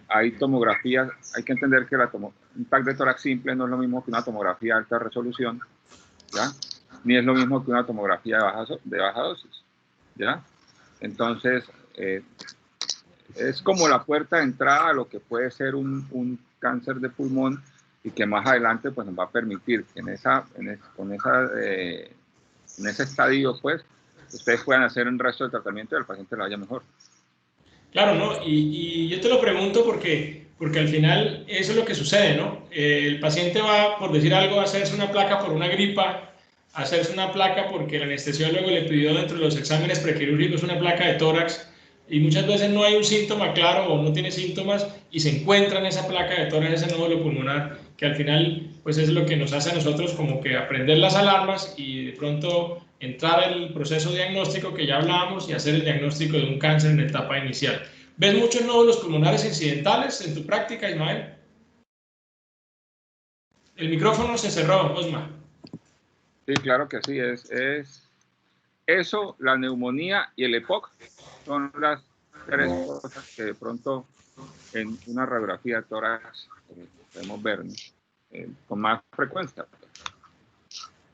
S4: Hay tomografías, hay que entender que un TAC de tórax simple no es lo mismo que una tomografía de alta resolución, ¿ya? Ni es lo mismo que una tomografía de baja dosis, ¿ya? Entonces, es como la puerta de entrada a lo que puede ser un cáncer de pulmón, y que más adelante pues, nos va a permitir que en ese estadio, pues, ustedes puedan hacer un resto de tratamiento y al paciente le vaya mejor.
S2: Claro, ¿no? Y yo te lo pregunto porque al final eso es lo que sucede, ¿no? El paciente va, por decir algo, a hacerse una placa por una gripa, a hacerse una placa porque el anestesiólogo le pidió dentro de los exámenes prequirúrgicos una placa de tórax, y muchas veces no hay un síntoma claro o no tiene síntomas y se encuentra en esa placa de tórax, ese nódulo pulmonar, que al final pues es lo que nos hace a nosotros como que aprender las alarmas y de pronto entrar en el proceso diagnóstico que ya hablábamos y hacer el diagnóstico de un cáncer en etapa inicial. ¿Ves muchos nódulos pulmonares incidentales en tu práctica, Ismael? El micrófono se cerró, Osma.
S4: Sí, claro que sí. Eso, la neumonía y el EPOC son las tres cosas que de pronto en una radiografía de tórax podemos ver, ¿no? Con más frecuencia.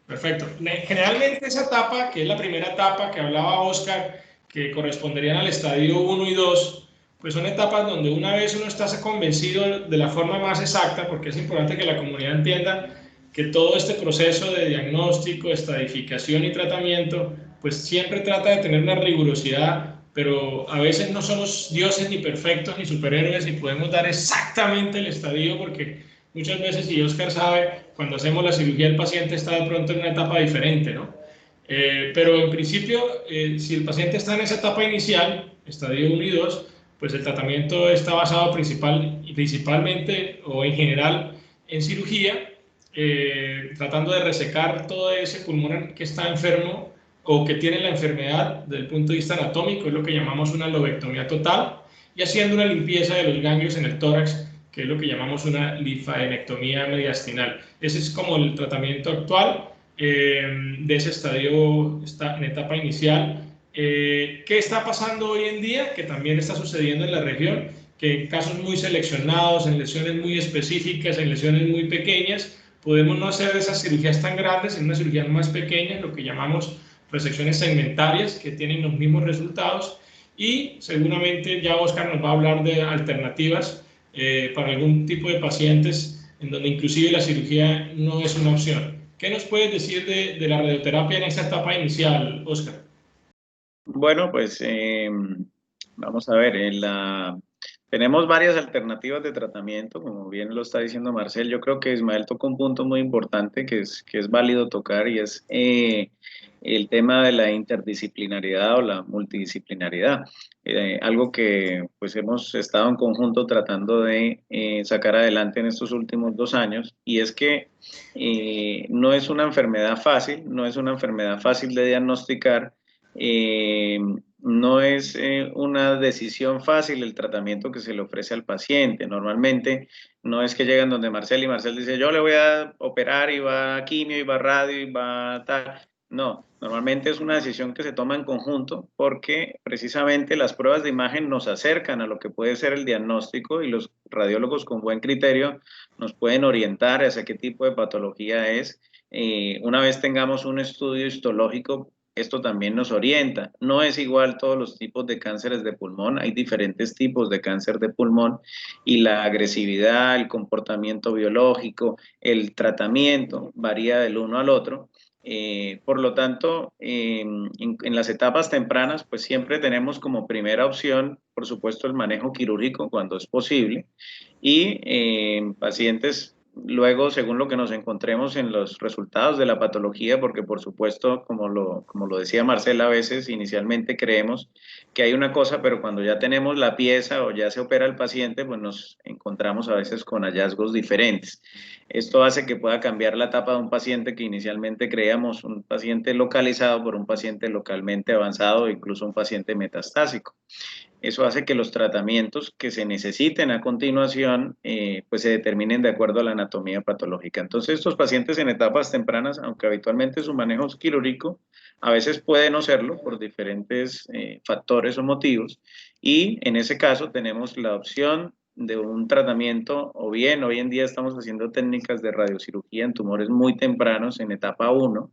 S2: Perfecto. Generalmente esa etapa, que es la primera etapa que hablaba Oscar, que corresponderían al estadio 1 y 2, pues son etapas donde una vez uno está convencido de la forma más exacta, porque es importante que la comunidad entienda que todo este proceso de diagnóstico, estadificación y tratamiento, pues siempre trata de tener una rigurosidad, pero a veces no somos dioses ni perfectos ni superhéroes y podemos dar exactamente el estadio, porque muchas veces, y Oscar sabe, cuando hacemos la cirugía el paciente está de pronto en una etapa diferente, ¿no? Pero en principio, si el paciente está en esa etapa inicial, estadio 1 y 2, pues el tratamiento está basado principalmente o en general en cirugía, tratando de resecar todo ese pulmón que está enfermo o que tiene la enfermedad desde el punto de vista anatómico, es lo que llamamos una lobectomía total, y haciendo una limpieza de los ganglios en el tórax, que es lo que llamamos una linfadenectomía mediastinal. Ese es como el tratamiento actual de ese estadio en etapa inicial. ¿Qué está pasando hoy en día? Que también está sucediendo en la región, que en casos muy seleccionados, en lesiones muy específicas, en lesiones muy pequeñas, podemos no hacer esas cirugías tan grandes, en una cirugía más pequeña, lo que llamamos resecciones segmentarias, que tienen los mismos resultados, y seguramente ya Oscar nos va a hablar de alternativas para algún tipo de pacientes en donde inclusive la cirugía no es una opción. ¿Qué nos puedes decir de la radioterapia en esta etapa inicial, Oscar?
S3: Bueno, pues vamos a ver, tenemos varias alternativas de tratamiento, como bien lo está diciendo Marcel. Yo creo que Ismael tocó un punto muy importante que es válido tocar, y es el tema de la interdisciplinaridad o la multidisciplinaridad. Algo que pues hemos estado en conjunto tratando de sacar adelante en estos últimos 2 años, y es que no es una enfermedad fácil, no es una enfermedad fácil de diagnosticar. Eh, no es una decisión fácil el tratamiento que se le ofrece al paciente. Normalmente no es que llegan donde Marcel y Marcel dice, yo le voy a operar y va a quimio y va a radio y va a tal. No, normalmente es una decisión que se toma en conjunto porque precisamente las pruebas de imagen nos acercan a lo que puede ser el diagnóstico, y los radiólogos con buen criterio nos pueden orientar hacia qué tipo de patología es. Una vez tengamos un estudio histológico, esto también nos orienta. No es igual todos los tipos de cánceres de pulmón, hay diferentes tipos de cáncer de pulmón, y la agresividad, el comportamiento biológico, el tratamiento varía del uno al otro. Por lo tanto, en las etapas tempranas, pues siempre tenemos como primera opción, por supuesto, el manejo quirúrgico cuando es posible, y pacientes luego, según lo que nos encontremos en los resultados de la patología, porque por supuesto, como lo decía Marcela, a veces inicialmente creemos que hay una cosa, pero cuando ya tenemos la pieza o ya se opera el paciente, pues nos encontramos a veces con hallazgos diferentes. Esto hace que pueda cambiar la etapa de un paciente que inicialmente creíamos un paciente localizado por un paciente localmente avanzado, incluso un paciente metastásico. Eso hace que los tratamientos que se necesiten a continuación pues se determinen de acuerdo a la anatomía patológica. Entonces, estos pacientes en etapas tempranas, aunque habitualmente su manejo es quirúrgico, a veces puede no serlo por diferentes factores o motivos, y en ese caso tenemos la opción de un tratamiento, o bien hoy en día estamos haciendo técnicas de radiocirugía en tumores muy tempranos, en etapa 1,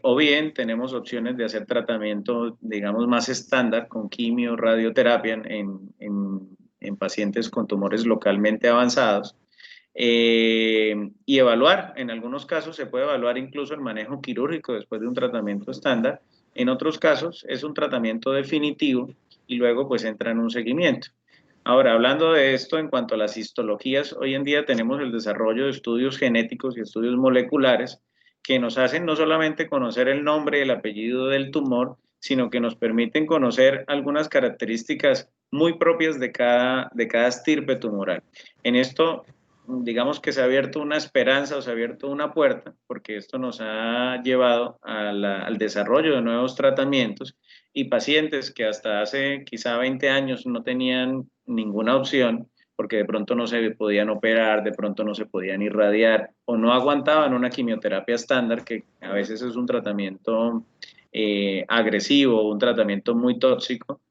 S3: o bien tenemos opciones de hacer tratamiento, digamos, más estándar con quimio, radioterapia en pacientes con tumores localmente avanzados. Y evaluar, en algunos casos se puede evaluar incluso el manejo quirúrgico después de un tratamiento estándar, en otros casos es un tratamiento definitivo y luego pues entra en un seguimiento. Ahora, hablando de esto en cuanto a las histologías, hoy en día tenemos el desarrollo de estudios genéticos y estudios moleculares que nos hacen no solamente conocer el nombre y el apellido del tumor, sino que nos permiten conocer algunas características muy propias de cada estirpe tumoral. En esto, digamos que se ha abierto una esperanza o se ha abierto una puerta, porque esto nos ha llevado al desarrollo de nuevos tratamientos y pacientes que hasta hace quizá 20 años no tenían ninguna opción, porque de pronto no se podían operar, de pronto no se podían irradiar o no aguantaban una quimioterapia estándar, que a veces es un tratamiento agresivo, un tratamiento muy tóxico.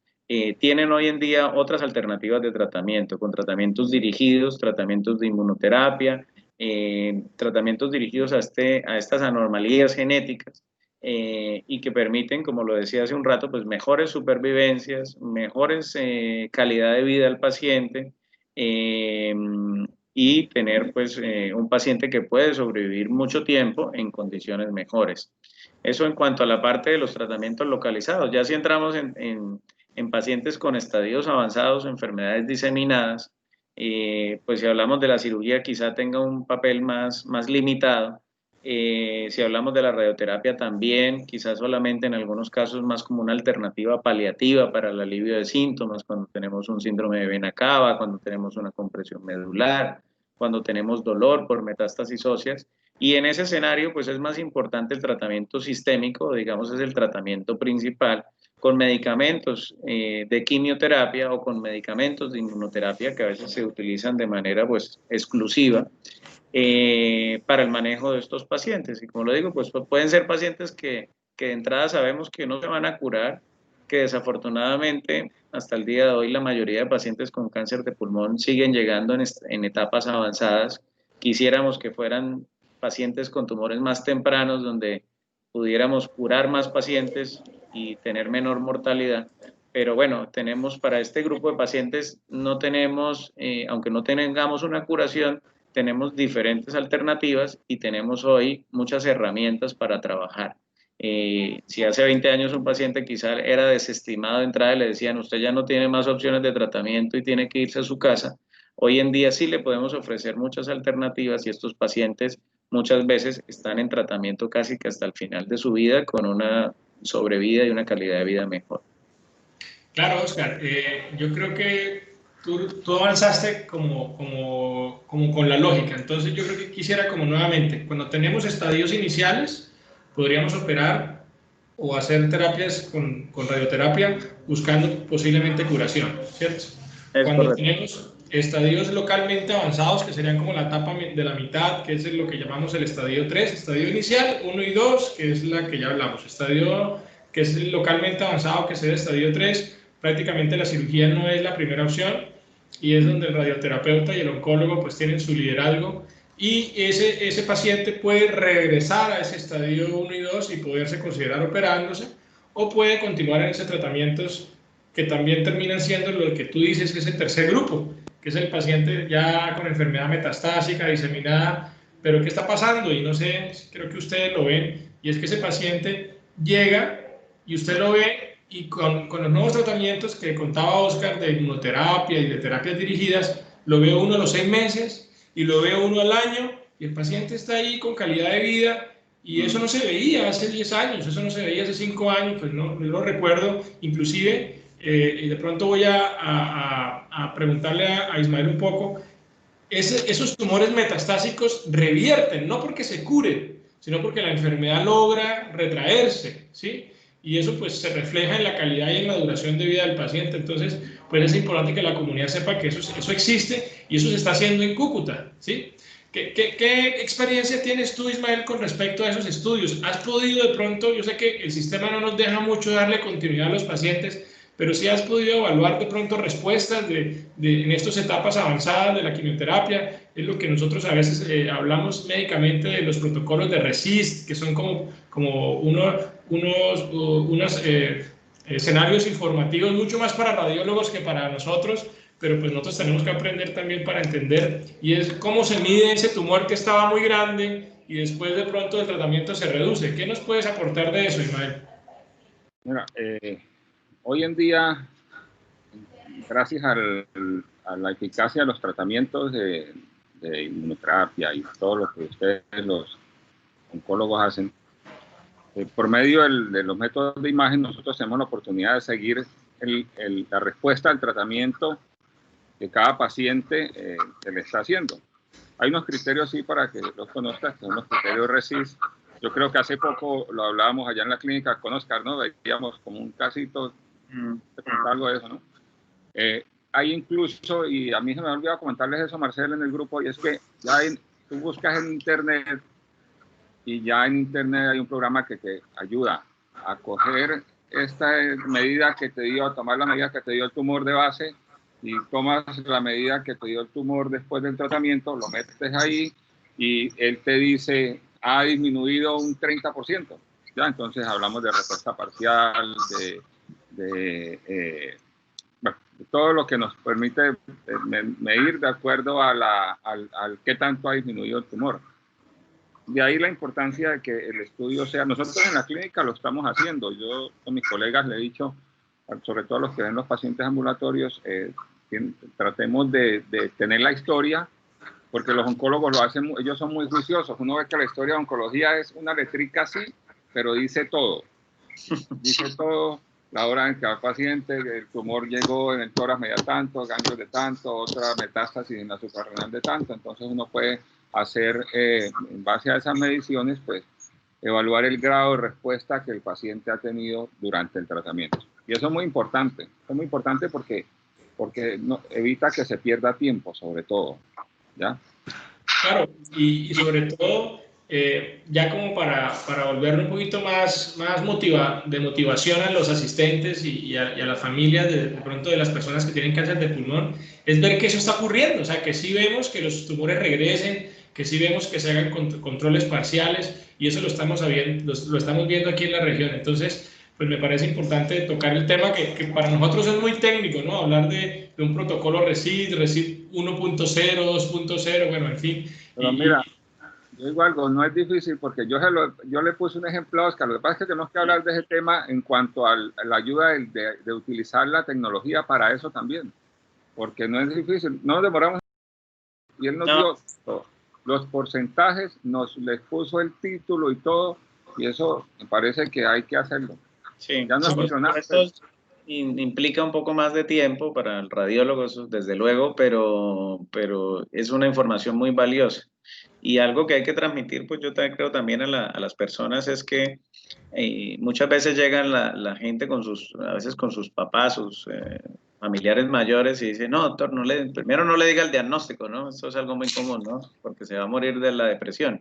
S3: Tienen hoy en día otras alternativas de tratamiento, con tratamientos dirigidos, tratamientos de inmunoterapia, tratamientos dirigidos a estas anormalías genéticas, y que permiten, como lo decía hace un rato, pues mejores supervivencias, mejores calidad de vida al paciente, y tener pues un paciente que puede sobrevivir mucho tiempo en condiciones mejores. Eso en cuanto a la parte de los tratamientos localizados. Ya si entramos en pacientes con estadios avanzados, enfermedades diseminadas, pues si hablamos de la cirugía quizá tenga un papel más limitado. Si hablamos de la radioterapia también, quizás solamente en algunos casos más como una alternativa paliativa para el alivio de síntomas, cuando tenemos un síndrome de vena cava, cuando tenemos una compresión medular, cuando tenemos dolor por metástasis óseas. Y en ese escenario, pues es más importante el tratamiento sistémico, digamos, es el tratamiento principal, con medicamentos de quimioterapia o con medicamentos de inmunoterapia que a veces se utilizan de manera pues exclusiva para el manejo de estos pacientes. Y como lo digo, pues pueden ser pacientes que de entrada sabemos que no se van a curar, que desafortunadamente hasta el día de hoy la mayoría de pacientes con cáncer de pulmón siguen llegando en etapas avanzadas. Quisiéramos que fueran pacientes con tumores más tempranos, donde pudiéramos curar más pacientes y tener menor mortalidad. Pero bueno, tenemos para este grupo de pacientes, no tenemos, aunque no tengamos una curación, tenemos diferentes alternativas y tenemos hoy muchas herramientas para trabajar. Si hace 20 años un paciente quizá era desestimado de entrada y le decían, usted ya no tiene más opciones de tratamiento y tiene que irse a su casa, hoy en día sí le podemos ofrecer muchas alternativas y estos pacientes muchas veces están en tratamiento casi que hasta el final de su vida con una sobrevida y una calidad de vida mejor.
S2: Claro, Oscar, yo creo que tú avanzaste como con la lógica, entonces yo creo que quisiera como nuevamente, cuando tenemos estadios iniciales, podríamos operar o hacer terapias con radioterapia buscando posiblemente curación, ¿cierto?
S3: Es
S2: Cuando
S3: correcto.
S2: tenemos estadios localmente avanzados, que serían como la etapa de la mitad, que es lo que llamamos el estadio 3, estadio inicial, 1 y 2, que es la que ya hablamos, estadio que es localmente avanzado, que es el estadio 3, prácticamente la cirugía no es la primera opción y es donde el radioterapeuta y el oncólogo pues tienen su liderazgo y ese paciente puede regresar a ese estadio 1 y 2 y poderse considerar operándose o puede continuar en esos tratamientos que también terminan siendo lo que tú dices que es el tercer grupo, que es el paciente ya con enfermedad metastásica, diseminada, pero ¿qué está pasando? Y no sé, creo que ustedes lo ven, y es que ese paciente llega y usted lo ve y con los nuevos tratamientos que contaba Oscar de inmunoterapia y de terapias dirigidas, lo ve uno a los 6 meses y lo ve uno al año y el paciente está ahí con calidad de vida y eso no se veía hace 10 años, eso no se veía hace 5 años, pues no, yo lo recuerdo, inclusive, y de pronto voy a preguntarle a Ismael un poco, esos tumores metastásicos revierten, no porque se curen, sino porque la enfermedad logra retraerse, ¿sí? Y eso pues se refleja en la calidad y en la duración de vida del paciente. Entonces, pues es importante que la comunidad sepa que eso existe y eso se está haciendo en Cúcuta, ¿sí? ¿Qué experiencia tienes tú, Ismael, con respecto a esos estudios? ¿Has podido de pronto, yo sé que el sistema no nos deja mucho darle continuidad a los pacientes, pero sí has podido evaluar de pronto respuestas en estas etapas avanzadas de la quimioterapia. Es lo que nosotros a veces hablamos médicamente de los protocolos de RECIST, que son como unos escenarios informativos mucho más para radiólogos que para nosotros, pero pues nosotros tenemos que aprender también para entender, y es cómo se mide ese tumor que estaba muy grande y después de pronto el tratamiento se reduce. ¿Qué nos puedes aportar de eso, Ismael?
S4: Mira, hoy en día, gracias a la eficacia de los tratamientos de inmunoterapia y todo lo que ustedes, los oncólogos, hacen, por medio de los métodos de imagen, nosotros tenemos la oportunidad de seguir la respuesta al tratamiento que cada paciente se le está haciendo. Hay unos criterios, sí, para que los conozcas, que son los criterios RECIST. Yo creo que hace poco lo hablábamos allá en la clínica con Oscar, ¿no? Veíamos como un casito, algo de eso, ¿no? Hay incluso, y a mí se me ha olvidado comentarles eso, Marcel, en el grupo, y es que ya tú buscas en internet, y ya en internet hay un programa que te ayuda a coger esta medida que te dio, a tomar la medida que te dio el tumor de base, y tomas la medida que te dio el tumor después del tratamiento, lo metes ahí, y él te dice, ha disminuido un 30%. ¿Ya? Entonces hablamos de respuesta parcial, de todo lo que nos permite medir de acuerdo a al qué tanto ha disminuido el tumor. De ahí la importancia de que el estudio sea, nosotros en la clínica lo estamos haciendo, yo con mis colegas le he dicho, sobre todo los que ven los pacientes ambulatorios, tratemos de tener la historia, porque los oncólogos lo hacen, ellos son muy juiciosos. Uno ve que la historia de oncología es una letrica así, pero dice todo. Dice todo, la hora en que el paciente, el tumor llegó en el tórax media tanto, ganglios de tanto, otra metástasis en la suprarrenal de tanto. Entonces uno puede hacer, en base a esas mediciones, pues evaluar el grado de respuesta que el paciente ha tenido durante el tratamiento. Y eso es muy importante porque evita que se pierda tiempo, sobre todo. ¿Ya?
S2: Claro, y sobre todo, ya como para volverlo un poquito más de motivación a los asistentes y a las familias de pronto de las personas que tienen cáncer de pulmón, es ver que eso está ocurriendo, o sea, que sí vemos que los tumores regresen, que sí vemos que se hagan controles parciales, y eso lo estamos viendo aquí en la región. Entonces, pues me parece importante tocar el tema que para nosotros es muy técnico, ¿no? Hablar de un protocolo RECIST 1.0, 2.0, bueno, en fin.
S4: Pero mira, yo digo algo, no es difícil porque yo le puse un ejemplo a Oscar. Lo que pasa es que tenemos que hablar de ese tema en cuanto a la ayuda de utilizar la tecnología para eso también, porque no es difícil, no nos demoramos. Y él nos dio los porcentajes, les puso el título y todo, y eso me parece que hay que hacerlo.
S3: Sí,
S4: ya no es funcional.
S3: Esto implica un poco más de tiempo para el radiólogo, eso desde luego, pero es una información muy valiosa. Y algo que hay que transmitir, pues yo creo también a las personas es que muchas veces llegan la gente a veces con sus papás, sus familiares mayores y dicen, no, doctor, primero no le diga el diagnóstico, ¿no? Eso es algo muy común, ¿no? Porque se va a morir de la depresión.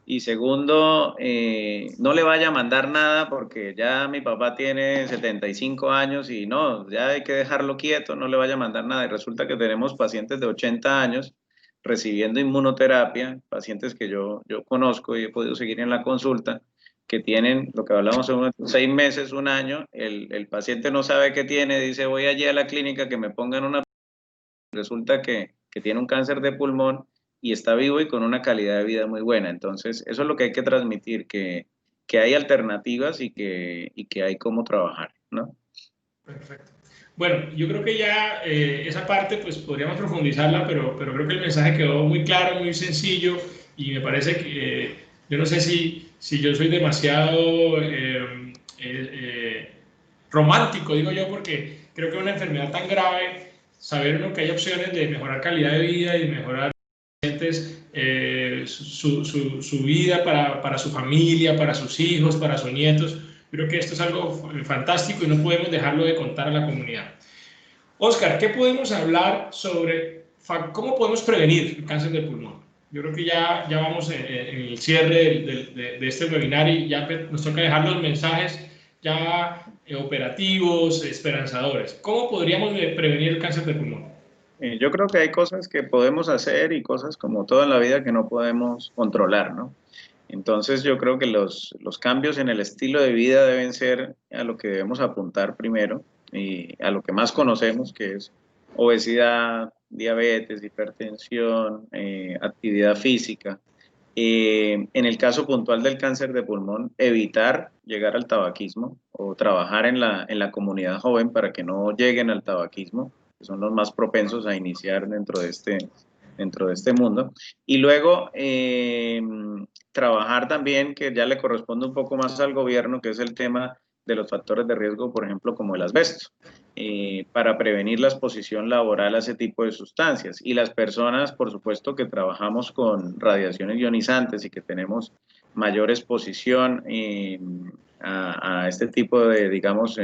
S3: Y segundo, no le vaya a mandar nada porque ya mi papá tiene 75 años y no, ya hay que dejarlo quieto, no le vaya a mandar nada. Y resulta que tenemos pacientes de 80 años recibiendo inmunoterapia, pacientes que yo conozco y he podido seguir en la consulta, que tienen, lo que hablamos, 6 meses, un año, el paciente no sabe qué tiene, dice voy allí a la clínica que me pongan una... Resulta que tiene un cáncer de pulmón y está vivo y con una calidad de vida muy buena. Entonces, eso es lo que hay que transmitir, que hay alternativas y que hay cómo trabajar, ¿no?
S2: Perfecto. Bueno, yo creo que ya esa parte pues podríamos profundizarla, pero creo que el mensaje quedó muy claro, muy sencillo, y me parece que yo no sé si yo soy demasiado romántico, digo yo, porque creo que una enfermedad tan grave, saber uno que hay opciones de mejorar calidad de vida y mejorar su vida para su familia, para sus hijos, para sus nietos. Creo que esto es algo fantástico y no podemos dejarlo de contar a la comunidad. Oscar, ¿qué podemos hablar sobre cómo podemos prevenir el cáncer de pulmón? Yo creo que ya vamos en el cierre de este webinar y ya nos toca dejar los mensajes ya operativos, esperanzadores. ¿Cómo podríamos prevenir el cáncer de pulmón?
S3: Yo creo que hay cosas que podemos hacer y cosas como todo en la vida que no podemos controlar, ¿no? Entonces yo creo que los cambios en el estilo de vida deben ser a lo que debemos apuntar primero y a lo que más conocemos, que es obesidad, diabetes, hipertensión, actividad física. En el caso puntual del cáncer de pulmón, evitar llegar al tabaquismo o trabajar en la comunidad joven para que no lleguen al tabaquismo, que son los más propensos a iniciar dentro de este mundo. Y luego trabajar también, que ya le corresponde un poco más al gobierno, que es el tema de los factores de riesgo, por ejemplo, como el asbesto, para prevenir la exposición laboral a ese tipo de sustancias. Y las personas, por supuesto, que trabajamos con radiaciones ionizantes y que tenemos mayor exposición a este tipo de, digamos,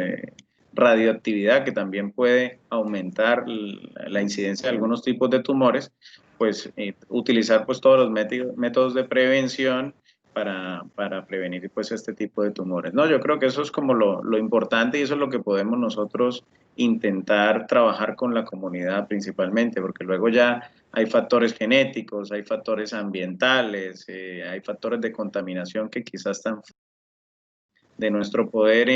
S3: radioactividad que también puede aumentar la incidencia de algunos tipos de tumores, pues utilizar pues todos los métodos de prevención para prevenir pues este tipo de tumores. No, yo creo que eso es como lo importante y eso es lo que podemos nosotros intentar trabajar con la comunidad principalmente, porque luego ya hay factores genéticos, hay factores ambientales, hay factores de contaminación que quizás están de nuestro poder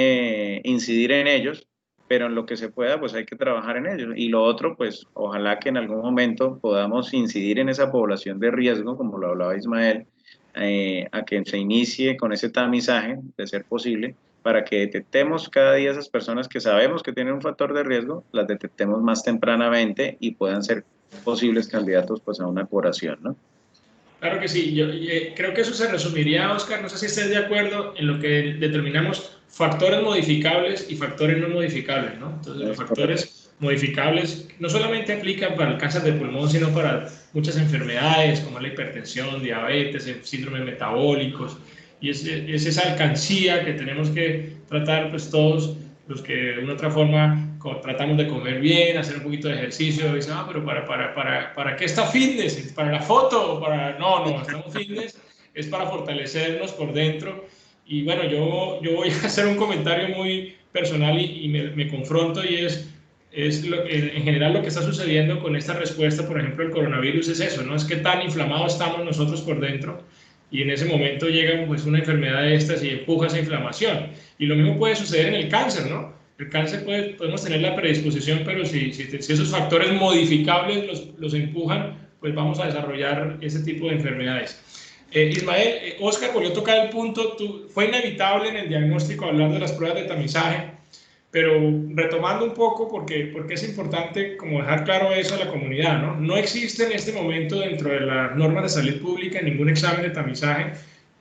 S3: incidir en ellos, pero en lo que se pueda, pues hay que trabajar en ellos. Y lo otro, pues ojalá que en algún momento podamos incidir en esa población de riesgo, como lo hablaba Ismael, a que se inicie con ese tamizaje, de ser posible, para que detectemos cada día esas personas que sabemos que tienen un factor de riesgo, las detectemos más tempranamente y puedan ser posibles candidatos pues a una curación, ¿no?
S2: Claro que sí, yo creo que eso se resumiría, Oscar, no sé si estés de acuerdo en lo que determinamos factores modificables y factores no modificables, ¿no? Entonces, los factores modificables no solamente aplican para el cáncer de pulmón, sino para muchas enfermedades como la hipertensión, diabetes, síndromes metabólicos, y es esa alcancía que tenemos que tratar pues todos los que de una u otra forma tratamos de comer bien, hacer un poquito de ejercicio, dicen, pero ¿para qué está fitness? ¿Para la foto? No, estamos fitness, es para fortalecernos por dentro. Y bueno, yo voy a hacer un comentario muy personal y me confronto y es en general lo que está sucediendo con esta respuesta, por ejemplo, el coronavirus es eso, ¿no? Es que tan inflamados estamos nosotros por dentro y en ese momento llega pues una enfermedad de estas y empuja esa inflamación. Y lo mismo puede suceder en el cáncer, ¿no? El cáncer podemos tener la predisposición, pero si esos factores modificables los empujan, pues vamos a desarrollar ese tipo de enfermedades. Ismael, Oscar volvió a tocar el punto, fue inevitable en el diagnóstico hablar de las pruebas de tamizaje, pero retomando un poco, porque es importante como dejar claro eso a la comunidad, ¿no? No existe en este momento dentro de las normas de salud pública ningún examen de tamizaje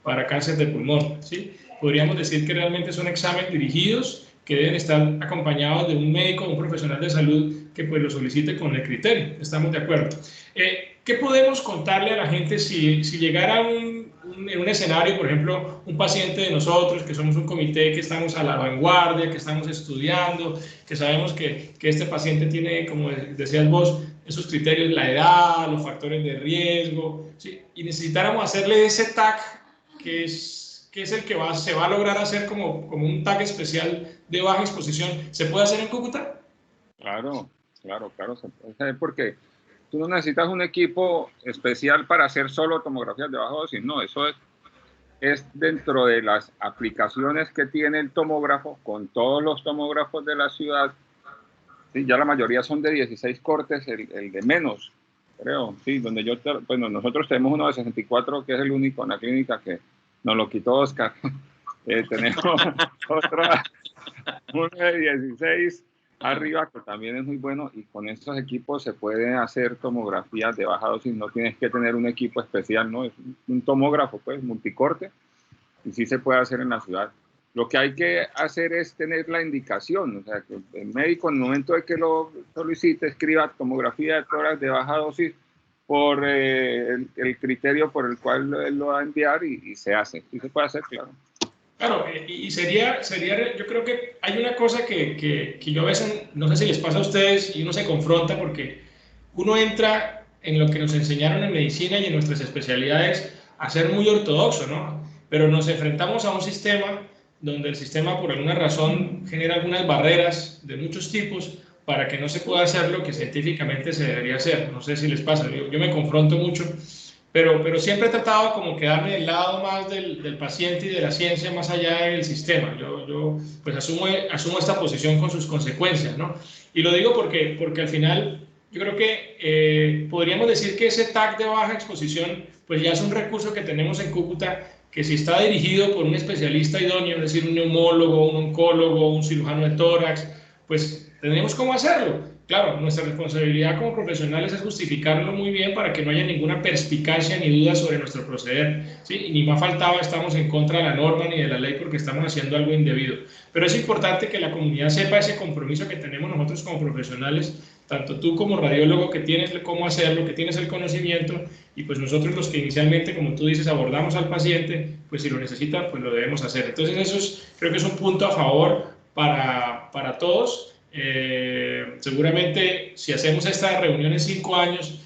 S2: para cáncer de pulmón, ¿sí? Podríamos decir que realmente son exámenes dirigidos que deben estar acompañados de un médico o un profesional de salud que pues lo solicite con el criterio. Estamos de acuerdo. ¿Qué podemos contarle a la gente si llegara en un escenario, por ejemplo, un paciente de nosotros, que somos un comité que estamos a la vanguardia, que estamos estudiando, que sabemos que este paciente tiene, como decías vos, esos criterios, la edad, los factores de riesgo, ¿sí? Y necesitáramos hacerle ese TAC que es el que se va a lograr hacer como un TAC especial de baja exposición, ¿se puede hacer en Cúcuta?
S4: Claro, se puede hacer porque tú no necesitas un equipo especial para hacer solo tomografías de baja dosis, no, eso es dentro de las aplicaciones que tiene el tomógrafo, con todos los tomógrafos de la ciudad, ¿sí? Ya la mayoría son de 16 cortes, el de menos, creo, sí, donde bueno, nosotros tenemos uno de 64, que es el único en la clínica que nos lo quitó Oscar. Tenemos uno de 16 arriba, que también es muy bueno, y con estos equipos se pueden hacer tomografías de baja dosis, no tienes que tener un equipo especial, ¿no? Es un tomógrafo, pues, multicorte, y sí se puede hacer en la ciudad. Lo que hay que hacer es tener la indicación, o sea, que el médico en el momento de que lo solicite, escriba tomografía de tórax de baja dosis por el criterio por el cual él lo va a enviar y se hace. Sí se puede hacer, claro.
S2: Claro, y sería, yo creo que hay una cosa que yo a veces, no sé si les pasa a ustedes, y uno se confronta porque uno entra en lo que nos enseñaron en medicina y en nuestras especialidades a ser muy ortodoxo, ¿no? Pero nos enfrentamos a un sistema donde el sistema por alguna razón genera algunas barreras de muchos tipos para que no se pueda hacer lo que científicamente se debería hacer. No sé si les pasa, yo me confronto mucho, pero siempre he tratado como quedarme del lado más del paciente y de la ciencia más allá del sistema. Yo pues asumo esta posición con sus consecuencias, ¿no? Y lo digo porque al final yo creo que podríamos decir que ese TAC de baja exposición pues ya es un recurso que tenemos en Cúcuta, que si está dirigido por un especialista idóneo, es decir, un neumólogo, un oncólogo, un cirujano de tórax, pues tendremos cómo hacerlo. Claro, nuestra responsabilidad como profesionales es justificarlo muy bien para que no haya ninguna perspicacia ni duda sobre nuestro proceder, ¿sí? Y ni más faltaba, estamos en contra de la norma ni de la ley porque estamos haciendo algo indebido. Pero es importante que la comunidad sepa ese compromiso que tenemos nosotros como profesionales, tanto tú como radiólogo que tienes cómo hacerlo, que tienes el conocimiento, y pues nosotros los que inicialmente, como tú dices, abordamos al paciente, pues si lo necesita, pues lo debemos hacer. Entonces eso creo que es un punto a favor para todos. Seguramente si hacemos esta reunión en 5 años,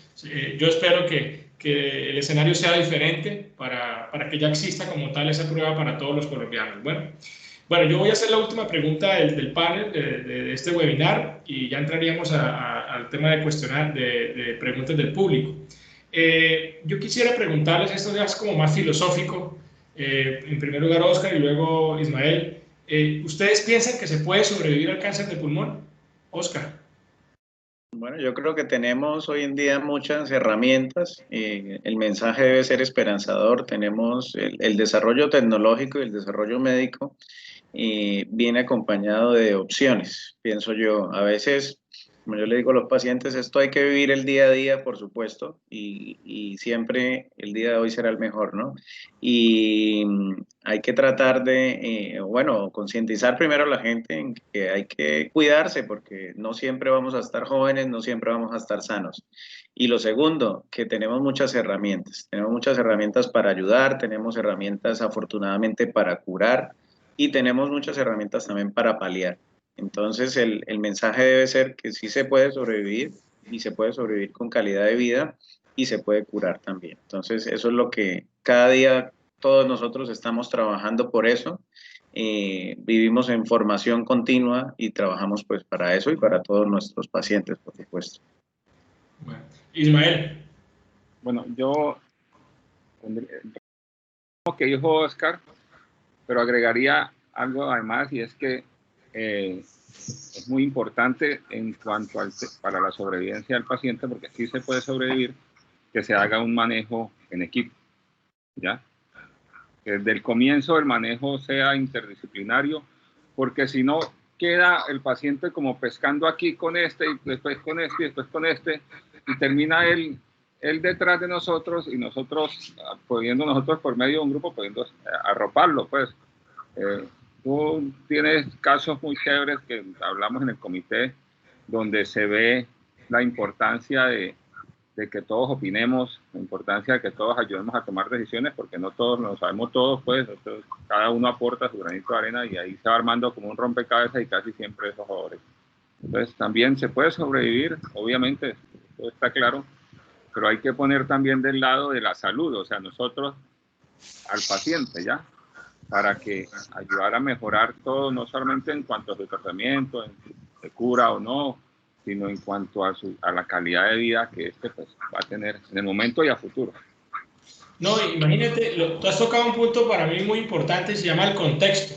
S2: yo espero que el escenario sea diferente para que ya exista como tal esa prueba para todos los colombianos. Bueno, yo voy a hacer la última pregunta del panel de este webinar y ya entraríamos al tema de cuestionar, de preguntas del público. Yo quisiera preguntarles, esto ya es como más filosófico, en primer lugar Oscar y luego Ismael, ¿ustedes piensan que se puede sobrevivir al cáncer de pulmón? Oscar.
S3: Bueno, yo creo que tenemos hoy en día muchas herramientas. El mensaje debe ser esperanzador. Tenemos el desarrollo tecnológico y el desarrollo médico viene acompañado de opciones, pienso yo. A veces, como yo le digo a los pacientes, esto hay que vivir el día a día, por supuesto, y siempre el día de hoy será el mejor, ¿no? Y hay que tratar de, bueno, concientizar primero a la gente en que hay que cuidarse, porque no siempre vamos a estar jóvenes, no siempre vamos a estar sanos. Y lo segundo, que tenemos muchas herramientas para ayudar, tenemos herramientas afortunadamente para curar, y tenemos muchas herramientas también para paliar. Entonces, el mensaje debe ser que sí se puede sobrevivir y se puede sobrevivir con calidad de vida y se puede curar también. Entonces, eso es lo que cada día todos nosotros estamos trabajando por eso. Vivimos en formación continua y trabajamos pues para eso y para todos nuestros pacientes, por supuesto.
S2: Bueno, Ismael.
S4: Bueno, yo lo que dijo Oscar, pero agregaría algo además, y es que es muy importante en cuanto para la sobrevivencia del paciente, porque sí se puede sobrevivir, que se haga un manejo en equipo, ¿ya? Que desde el comienzo el manejo sea interdisciplinario, porque si no queda el paciente como pescando aquí con este, y después con este, y después con este, y termina él detrás de nosotros, y nosotros, pudiendo nosotros por medio de un grupo, pudiendo arroparlo, pues. Tú tienes casos muy chéveres que hablamos en el comité, donde se ve la importancia de que todos opinemos, la importancia de que todos ayudemos a tomar decisiones, porque no todos lo sabemos todos, pues cada uno aporta su granito de arena y ahí se va armando como un rompecabezas y casi siempre esos jugadores. Entonces también se puede sobrevivir, obviamente, todo está claro, pero hay que poner también del lado de la salud, o sea, nosotros al paciente, ¿ya? Para que ayudar a mejorar todo, no solamente en cuanto a su tratamiento, de cura o no, sino en cuanto a la calidad de vida que pues, va a tener en el momento y a futuro.
S2: No, imagínate, tú has tocado un punto para mí muy importante, se llama el contexto.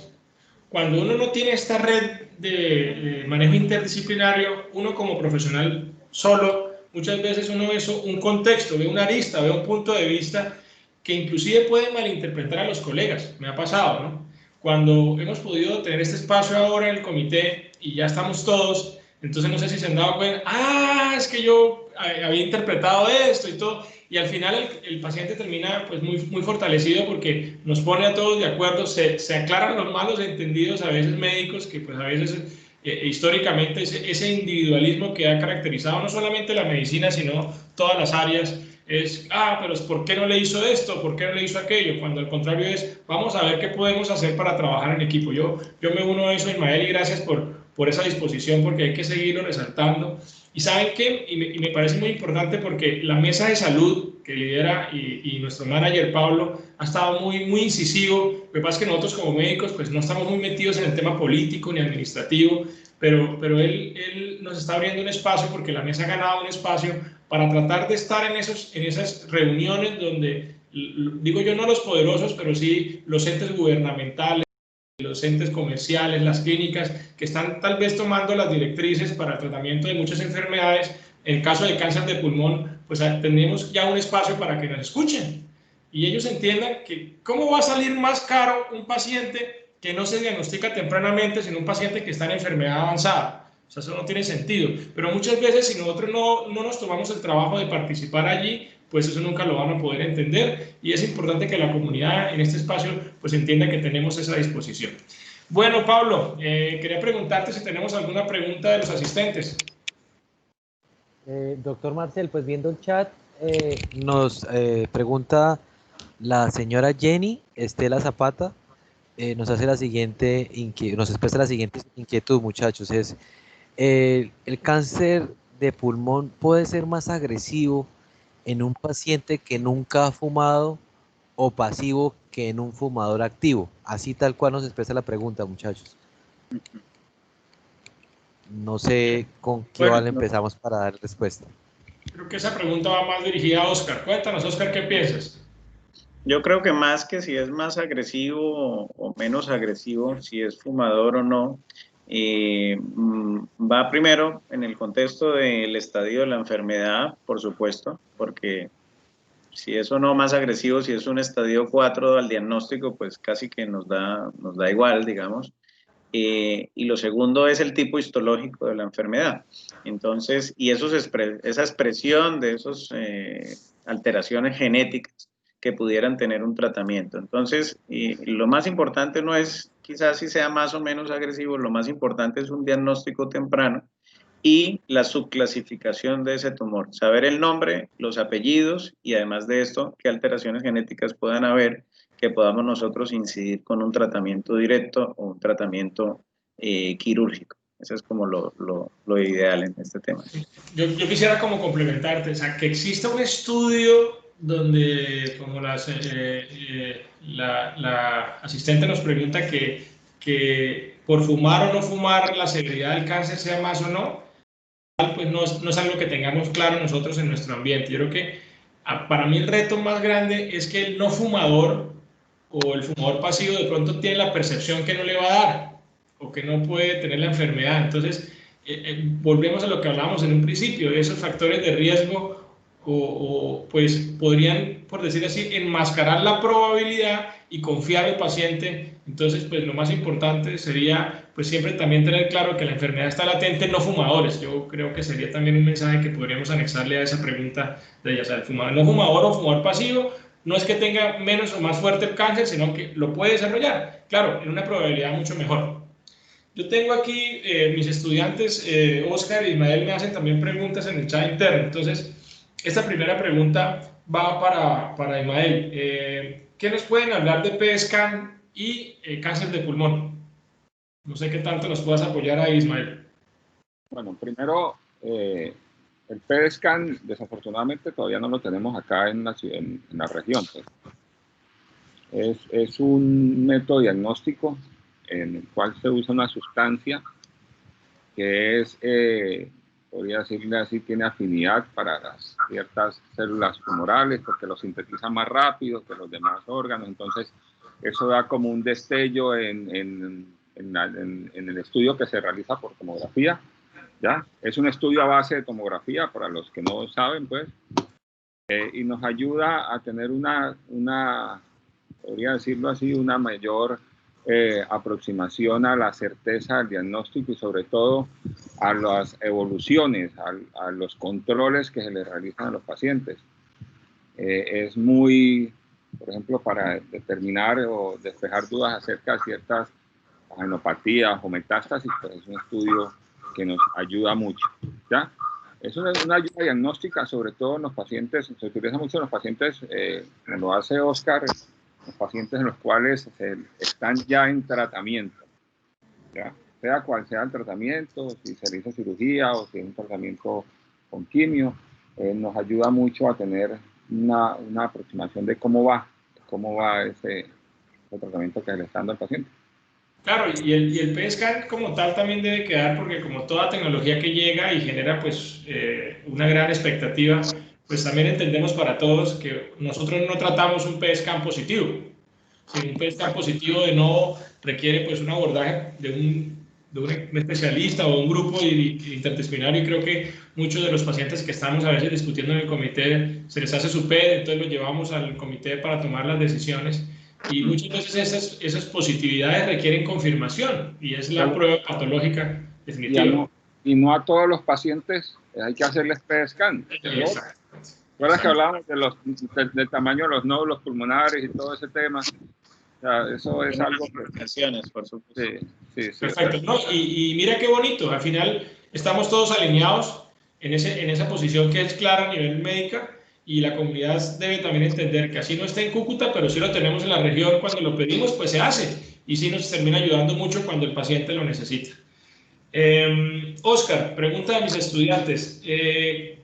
S2: Cuando uno no tiene esta red de manejo interdisciplinario, uno como profesional solo, muchas veces uno ve un contexto, ve una arista, ve un punto de vista que inclusive puede malinterpretar a los colegas. Me ha pasado, ¿no? Cuando hemos podido tener este espacio ahora en el comité y ya estamos todos, entonces no sé si se han dado cuenta, es que yo había interpretado esto y todo, y al final el paciente termina pues muy fortalecido porque nos pone a todos de acuerdo, se aclaran los malos entendidos a veces médicos, que pues a veces históricamente ese individualismo que ha caracterizado no solamente la medicina, sino todas las áreas, es, pero ¿por qué no le hizo esto? ¿Por qué no le hizo aquello? Cuando al contrario es, vamos a ver qué podemos hacer para trabajar en equipo. Yo me uno a eso, Ismael, y gracias por esa disposición, porque hay que seguirlo resaltando. Y ¿saben qué? Y me parece muy importante porque la mesa de salud que lidera y nuestro manager Pablo ha estado muy incisivo. Lo que pasa es que nosotros como médicos pues no estamos muy metidos en el tema político ni administrativo, pero él nos está abriendo un espacio porque la mesa ha ganado un espacio para tratar de estar en esas reuniones donde, digo yo, no los poderosos, pero sí los entes gubernamentales, los entes comerciales, las clínicas, que están tal vez tomando las directrices para el tratamiento de muchas enfermedades. En el caso de cáncer de pulmón, pues tenemos ya un espacio para que nos escuchen y ellos entiendan que cómo va a salir más caro un paciente que no se diagnostica tempranamente, sino un paciente que está en enfermedad avanzada. O sea, eso no tiene sentido. Pero muchas veces, si nosotros no nos tomamos el trabajo de participar allí, pues eso nunca lo van a poder entender, y es importante que la comunidad en este espacio pues entienda que tenemos esa disposición. Bueno, Pablo, quería preguntarte si tenemos alguna pregunta de los asistentes.
S1: Doctor Marcel, pues viendo el chat, nos pregunta la señora Jenny Estela Zapata, nos hace nos expresa la siguiente inquietud, muchachos, es el cáncer de pulmón puede ser más agresivo en un paciente que nunca ha fumado o pasivo que en un fumador activo. Así tal cual nos expresa la pregunta, muchachos. No sé con qué
S3: Bueno,
S1: empezamos para dar respuesta.
S2: Creo que esa pregunta va más dirigida a Oscar. Cuéntanos, Oscar, ¿qué piensas?
S3: yo creo que más que si es más agresivo o menos agresivo, si es fumador o no, va primero en el contexto del estadio de la enfermedad, por supuesto, porque si es o no más agresivo, si es un estadio 4 al diagnóstico, pues casi que nos da igual, digamos. Y lo segundo es el tipo histológico de la enfermedad. Entonces, y esa expresión de esas alteraciones genéticas que pudieran tener un tratamiento. Entonces, lo más importante no es quizás si sea más o menos agresivo, lo más importante es un diagnóstico temprano y la subclasificación de ese tumor, saber el nombre, los apellidos y además de esto, qué alteraciones genéticas puedan haber que podamos nosotros incidir con un tratamiento directo o un tratamiento quirúrgico. Eso es como lo ideal en este tema.
S2: Yo quisiera como complementarte, o sea, que exista un estudio donde, como la asistente nos pregunta que por fumar o no fumar la severidad del cáncer sea más o no, pues no es algo que tengamos claro nosotros en nuestro ambiente. Yo creo que para mí el reto más grande es que el no fumador o el fumador pasivo de pronto tiene la percepción que no le va a dar o que no puede tener la enfermedad. Entonces, volvemos a lo que hablábamos en un principio, esos factores de riesgo pues podrían, por decir así, enmascarar la probabilidad y confiar al paciente. Entonces, pues lo más importante sería pues siempre también tener claro que la enfermedad está latente en no fumadores. Yo creo que sería también un mensaje que podríamos anexarle a esa pregunta de ella. O sea, el no fumador o fumador pasivo no es que tenga menos o más fuerte el cáncer, sino que lo puede desarrollar, claro, en una probabilidad mucho mejor. Yo tengo aquí mis estudiantes, Oscar y Ismael, me hacen también preguntas en el chat interno. Entonces, esta primera pregunta va para Ismael. ¿Qué nos pueden hablar de PET-scan y cáncer de pulmón? No sé qué tanto nos puedas apoyar ahí, Ismael.
S4: Bueno, primero, el PET-scan desafortunadamente todavía no lo tenemos acá en la región. Pues. Es un método diagnóstico en el cual se usa una sustancia que es, podría decirle así, tiene afinidad para las ciertas células tumorales porque lo sintetiza más rápido que los demás órganos. Entonces, eso da como un destello en el estudio que se realiza por tomografía. ¿Ya? Es un estudio a base de tomografía, para los que no saben, pues, y nos ayuda a tener podría decirlo así, una mayor aproximación a la certeza del diagnóstico y sobre todo a las evoluciones, a los controles que se le realizan a los pacientes. Es muy, por ejemplo, para determinar o despejar dudas acerca de ciertas agenopatías o metástasis, pues es un estudio que nos ayuda mucho, ¿ya? Es una ayuda diagnóstica, sobre todo en los pacientes, se utiliza mucho en los pacientes, lo hace Oscar, los pacientes en los cuales están ya en tratamiento, ¿ya? Sea cual sea el tratamiento, si se le hizo cirugía o si es un tratamiento con quimio, nos ayuda mucho a tener una aproximación de cómo va ese tratamiento que le está dando al paciente.
S2: Claro, y el PSCAN como tal también debe quedar, porque como toda tecnología que llega y genera pues una gran expectativa, pues también entendemos para todos que nosotros no tratamos un PSCAN positivo. Si un PSCAN positivo de no requiere pues un abordaje de un especialista o un grupo interdisciplinario, y creo que muchos de los pacientes que estamos a veces discutiendo en el comité se les hace su PED, entonces lo llevamos al comité para tomar las decisiones. Y muchas veces esas positividades requieren confirmación y es la prueba patológica definitiva.
S4: Y no a todos los pacientes hay que hacerles PET scan. ¿Recuerdas que hablábamos del tamaño de los nódulos pulmonares y todo ese tema? O sea, eso es algo
S3: que... por supuesto.
S4: Sí,
S2: perfecto. No, y mira qué bonito, al final estamos todos alineados en esa posición que es clara a nivel médica, y la comunidad debe también entender que así no está en Cúcuta, pero sí lo tenemos en la región. Cuando lo pedimos, pues se hace, y sí nos termina ayudando mucho cuando el paciente lo necesita. Oscar, pregunta de mis estudiantes. Yo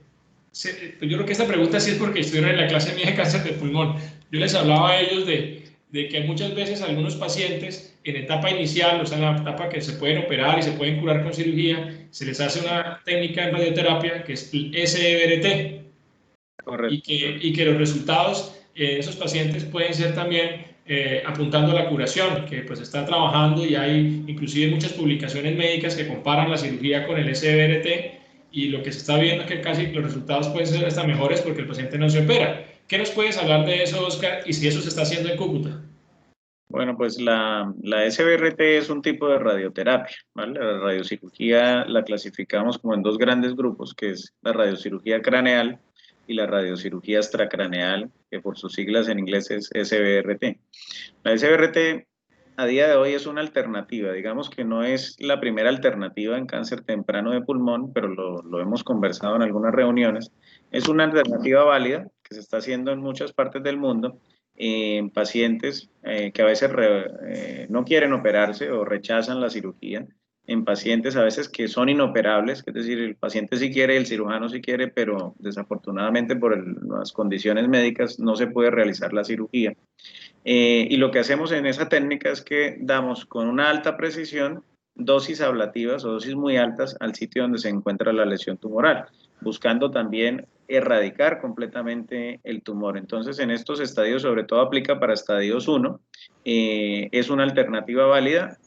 S2: creo que esta pregunta sí es porque estuvieron en la clase mía de cáncer de pulmón. Yo les hablaba a ellos de que muchas veces algunos pacientes en etapa inicial, o sea, en la etapa que se pueden operar y se pueden curar con cirugía, se les hace una técnica en radioterapia que es el SBRT. Correcto. Y que los resultados de esos pacientes pueden ser también apuntando a la curación, que pues está trabajando, y hay inclusive muchas publicaciones médicas que comparan la cirugía con el SBRT, y lo que se está viendo es que casi los resultados pueden ser hasta mejores porque el paciente no se opera. ¿Qué nos puedes hablar de eso, Oscar, y si eso se está haciendo en Cúcuta?
S3: Bueno, pues la SBRT es un tipo de radioterapia, ¿vale? La radiocirugía la clasificamos como en dos grandes grupos, que es la radiocirugía craneal y la radiocirugía extracraneal, que por sus siglas en inglés es SBRT. La SBRT a día de hoy es una alternativa, digamos que no es la primera alternativa en cáncer temprano de pulmón, pero lo hemos conversado en algunas reuniones. Es una alternativa válida que se está haciendo en muchas partes del mundo, en pacientes que a veces no quieren operarse o rechazan la cirugía, en pacientes a veces que son inoperables, es decir, el paciente sí quiere, el cirujano sí quiere, pero desafortunadamente por las condiciones médicas no se puede realizar la cirugía. Y lo que hacemos en esa técnica es que damos con una alta precisión dosis ablativas o dosis muy altas al sitio donde se encuentra la lesión tumoral, buscando también erradicar completamente el tumor. Entonces, en estos estadios, sobre todo aplica para estadios 1, es una alternativa válida.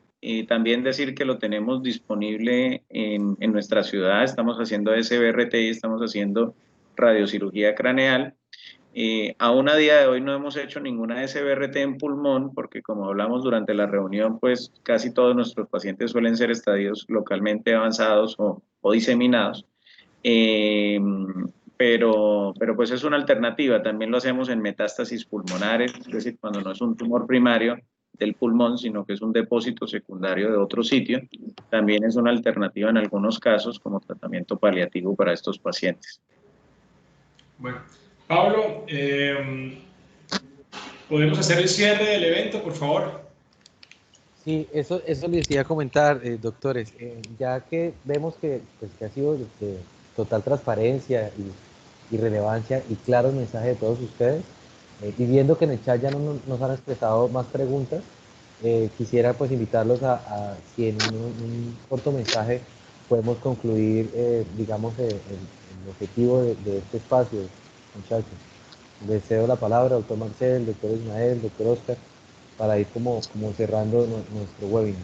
S3: También decir que lo tenemos disponible en nuestra ciudad, estamos haciendo SBRT y estamos haciendo radiocirugía craneal. Aún a día de hoy no hemos hecho ninguna SBRT en pulmón, porque como hablamos durante la reunión, pues casi todos nuestros pacientes suelen ser estadios localmente avanzados o diseminados. Pero pues es una alternativa. También lo hacemos en metástasis pulmonares, es decir, cuando no es un tumor primario del pulmón, sino que es un depósito secundario de otro sitio. También es una alternativa en algunos casos como tratamiento paliativo para estos pacientes.
S2: Bueno, Pablo, ¿podemos hacer el cierre del evento, por favor?
S1: Sí, eso les iba a comentar, doctores. Ya que vemos que ha sido de total transparencia y relevancia y claro mensaje de todos ustedes, y viendo que en el chat ya no nos han expresado más preguntas, quisiera pues invitarlos a si en un corto mensaje podemos concluir, digamos, el objetivo de este espacio, muchachos. Les cedo la palabra, doctor Marcel, doctor Ismael, doctor Oscar, para ir como cerrando nuestro webinar.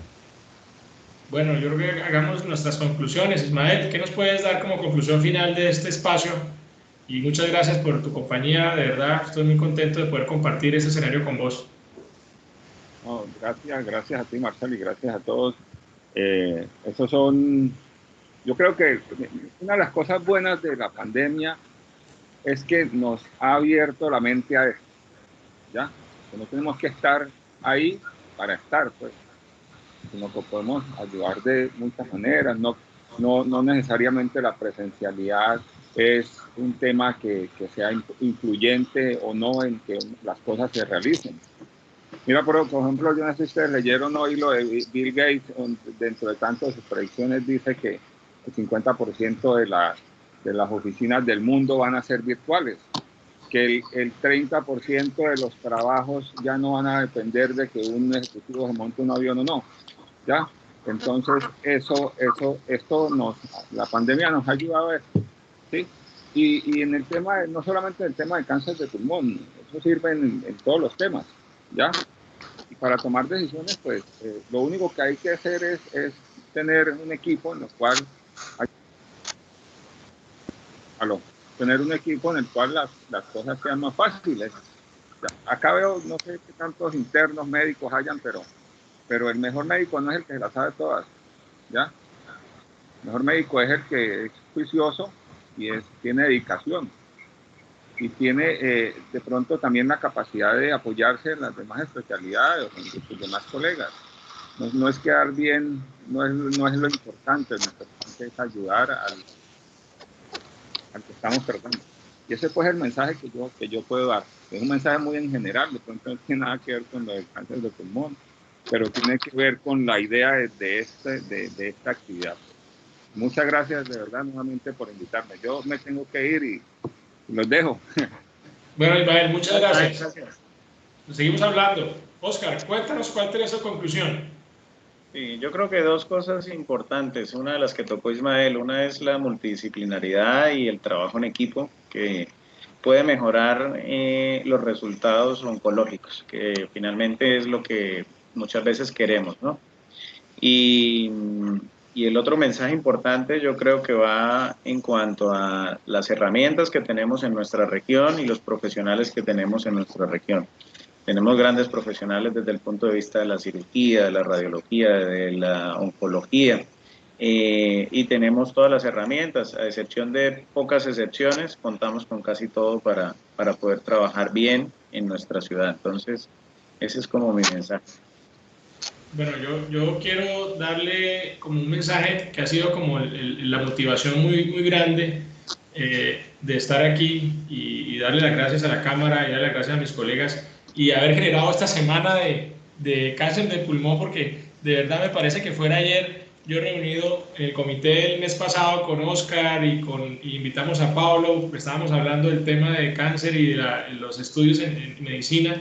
S2: Bueno, yo creo que hagamos nuestras conclusiones. Ismael, ¿qué nos puedes dar como conclusión final de este espacio? Y muchas gracias por tu compañía, de verdad, estoy muy contento de poder compartir este escenario con vos.
S4: No, gracias a ti, Marcel, y gracias a todos. Esos son, yo creo que una de las cosas buenas de la pandemia es que nos ha abierto la mente a esto, ¿ya? Que no tenemos que estar ahí para estar, pues, sino que podemos ayudar de muchas maneras, no no necesariamente la presencialidad es un tema que sea influyente o no en que las cosas se realicen. Mira, por ejemplo, yo no sé si ustedes leyeron hoy lo de Bill Gates, dentro de tantas sus predicciones dice que el 50% de las oficinas del mundo van a ser virtuales, que el 30% de los trabajos ya no van a depender de que un ejecutivo se monte un avión o no, ¿ya? Entonces, la pandemia nos ha ayudado a esto, ¿sí? Y en el tema, no solamente en el tema de cáncer de pulmón, eso sirve en todos los temas, ¿ya? Y para tomar decisiones, pues, lo único que hay que hacer es tener un equipo en el cual tener un equipo en el cual las cosas sean más fáciles. Acá veo, no sé qué tantos internos médicos hayan, pero el mejor médico no es el que se las sabe todas, ¿ya? El mejor médico es el que es juicioso y tiene dedicación y tiene de pronto también la capacidad de apoyarse en las demás especialidades o en sus demás colegas. No es quedar bien, no es lo importante es ayudar al que estamos tratando. Y ese pues es el mensaje que yo puedo dar. Es un mensaje muy en general, de pronto no tiene nada que ver con lo del cáncer de pulmón, pero tiene que ver con la idea de esta actividad. Muchas gracias de verdad nuevamente por invitarme. Yo me tengo que ir y los dejo.
S2: Bueno, Ismael, muchas gracias. Seguimos hablando. Oscar, cuéntanos cuál es tu conclusión.
S3: Sí, yo creo que dos cosas importantes, una de las que tocó Ismael, una es la multidisciplinaridad y el trabajo en equipo, que puede mejorar los resultados oncológicos, que finalmente es lo que muchas veces queremos, ¿no? Y, y el otro mensaje importante yo creo que va en cuanto a las herramientas que tenemos en nuestra región y los profesionales que tenemos en nuestra región. Tenemos grandes profesionales desde el punto de vista de la cirugía, de la radiología, de la oncología, y tenemos todas las herramientas, a excepción de pocas excepciones, contamos con casi todo para poder trabajar bien en nuestra ciudad. Entonces, ese es como mi mensaje.
S2: Bueno, yo quiero darle como un mensaje que ha sido como la motivación muy grande de estar aquí y darle las gracias a la Cámara y darle las gracias a mis colegas y haber generado esta semana de cáncer de pulmón, porque de verdad me parece que fuera ayer. Yo he reunido en el comité el mes pasado con Oscar y invitamos a Pablo, estábamos hablando del tema de cáncer y de los estudios en medicina.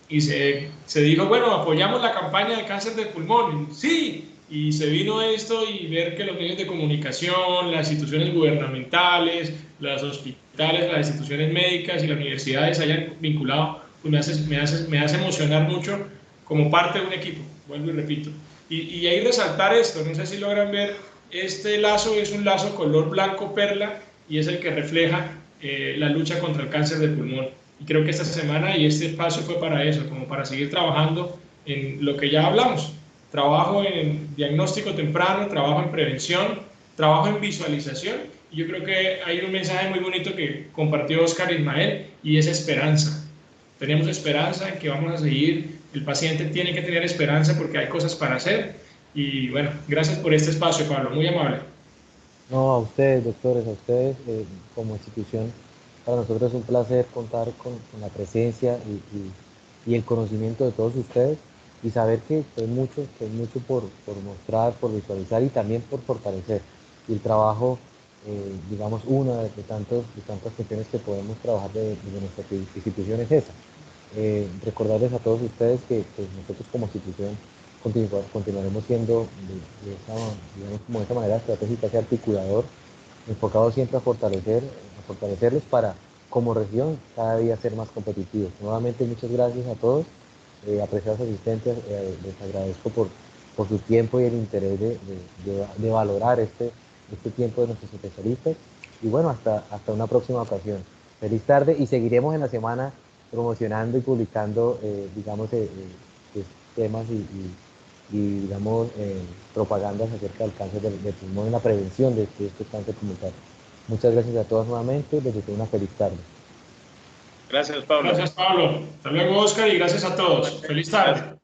S2: Y se dijo, bueno, apoyamos la campaña de cáncer de pulmón. Sí, y se vino esto y ver que los medios de comunicación, las instituciones gubernamentales, los hospitales, las instituciones médicas y las universidades hayan vinculado, pues me hace emocionar mucho como parte de un equipo, vuelvo y repito. Y ahí resaltar esto, no sé si logran ver, este lazo es un lazo color blanco perla y es el que refleja la lucha contra el cáncer de pulmón. Y creo que esta semana y este espacio fue para eso, como para seguir trabajando en lo que ya hablamos. Trabajo en diagnóstico temprano, trabajo en prevención, trabajo en visualización. Y yo creo que hay un mensaje muy bonito que compartió Oscar Ismael y es esperanza. Tenemos esperanza en que vamos a seguir. El paciente tiene que tener esperanza porque hay cosas para hacer. Y bueno, gracias por este espacio, Pablo. Muy amable.
S1: No, a ustedes, doctores, a ustedes como institución, para nosotros es un placer contar con la presencia y el conocimiento de todos ustedes y saber que hay mucho por mostrar, por visualizar y también por fortalecer. Y el trabajo, digamos, una de tantas cuestiones que podemos trabajar de nuestra institución es esa. Recordarles a todos ustedes que nosotros como institución continuaremos siendo de esta manera estratégica, ese articulador, enfocado siempre a fortalecerlos para, como región, cada día ser más competitivos. Nuevamente, muchas gracias a todos, apreciados asistentes, les agradezco por su tiempo y el interés de valorar este tiempo de nuestros especialistas. Y bueno, hasta una próxima ocasión. Feliz tarde y seguiremos en la semana promocionando y publicando, digamos, temas digamos, propagandas acerca del cáncer de pulmón y la prevención de este cáncer comunitario. Muchas gracias a todos nuevamente, les deseo una feliz tarde.
S3: Gracias, Pablo.
S2: Gracias, Pablo. Hasta luego, Oscar, y gracias a todos. Feliz tarde.